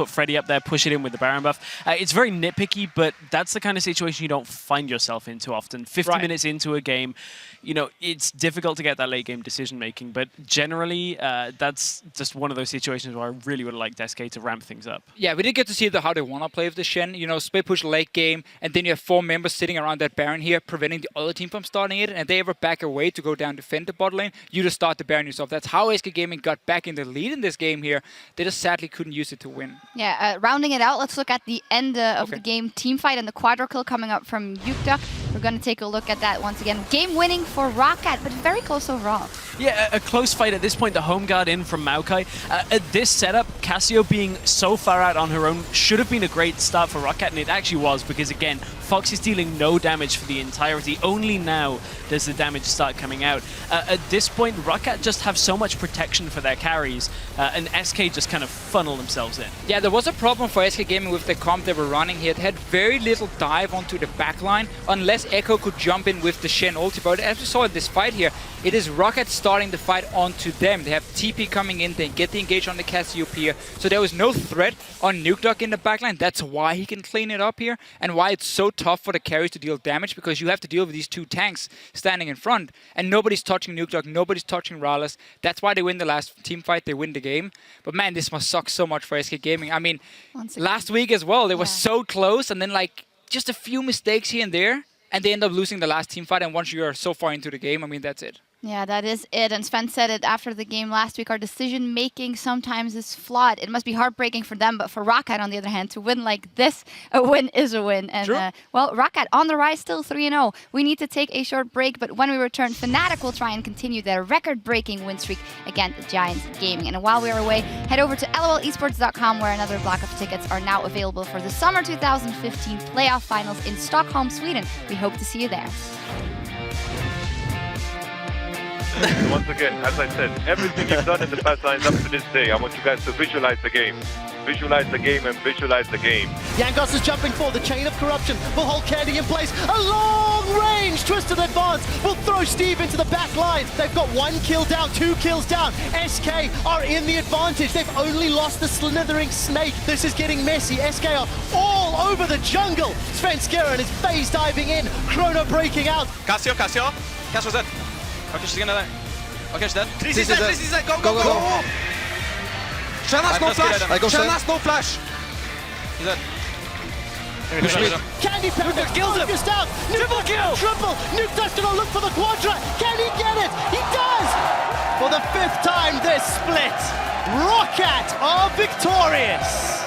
Freddy up there, push it in with the Baron buff. It's very nitpicky, but that's the kind of situation you don't find yourself in too often. 50 minutes into a game, you know, it's difficult to get that late game decision making, but generally that's just one of those situations where I really would have liked SK to ramp things up. Yeah, we did get to see how they want to play with the Shen. You know, split push late game, and then you have 4 members sitting around that Baron here, preventing the other team from starting it, and if they ever back away to go down defend the bot lane, you just start the Baron yourself. That's how SK Gaming got back in the lead in this game here. They just sadly couldn't use it to win. Yeah, rounding it out, let's look at the end of the game team fight and the quadro kill coming up from Yukduk. We're going to take a look at that once again. Game winning for Roccat, but very close overall. Yeah, a close fight at this point. The home guard in from Maokai. At this setup, Cassio being so far out on her own should have been a great start for Roccat, and it actually was, because again, Fox is dealing no damage for the entirety. Only now does the damage start coming out. At this point, Roccat just have so much protection for their carries, and SK just kind of funnel themselves in. Yeah, there was a problem for SK Gaming with the comp they were running here. It had very little dive onto the backline, unless Echo could jump in with the Shen ulti. But as we saw in this fight here, it is Roccat starting the fight onto them. They have TP coming in, they get the engage on the Cassiopeia. So there was no threat on Nukeduck in the backline. That's why he can clean it up here, and why it's so tough for the carries to deal damage, because you have to deal with these 2 tanks standing in front, and nobody's touching Nukeduck, nobody's touching Rales. That's why they win the last team fight, they win the game. But man, this must suck so much for SK Gaming. I mean, last week as well, they were so close, and then like just a few mistakes here and there, and they end up losing the last team fight. And once you are so far into the game, I mean, that's it. Yeah, that is it. And Sven said it after the game last week. Our decision making sometimes is flawed. It must be heartbreaking for them, but for Roccat, on the other hand, to win like this, a win is a win. And well, Roccat on the rise, still 3-0. We need to take a short break, but when we return, Fnatic will try and continue their record-breaking win streak against Giants Gaming. And while we are away, head over to lolesports.com, where another block of tickets are now available for the Summer 2015 playoff finals in Stockholm, Sweden. We hope to see you there. Once again, as I said, everything you've done in the past lines up to this day, I want you guys to visualize the game. Visualize the game and visualize the game. Jankos is jumping forward. The chain of corruption will hold Candy in place. A long-range twisted advance will throw Steve into the back line. They've got 1 kill down, 2 kills down. SK are in the advantage. They've only lost the slithering snake. This is getting messy. SK are all over the jungle. Svenskeren is phase diving in. Chrono breaking out. Cassio dead. Okay, she's gonna die. Okay, she's dead. This is dead. Go. Shanna's no flash. Shanna's no flash. He's dead. Candy Pepper kills him. Down. Triple kill. Triple. Nuke's gonna look for the quadra. Can he get it? He does. For the 5th time this split, Roccat are victorious.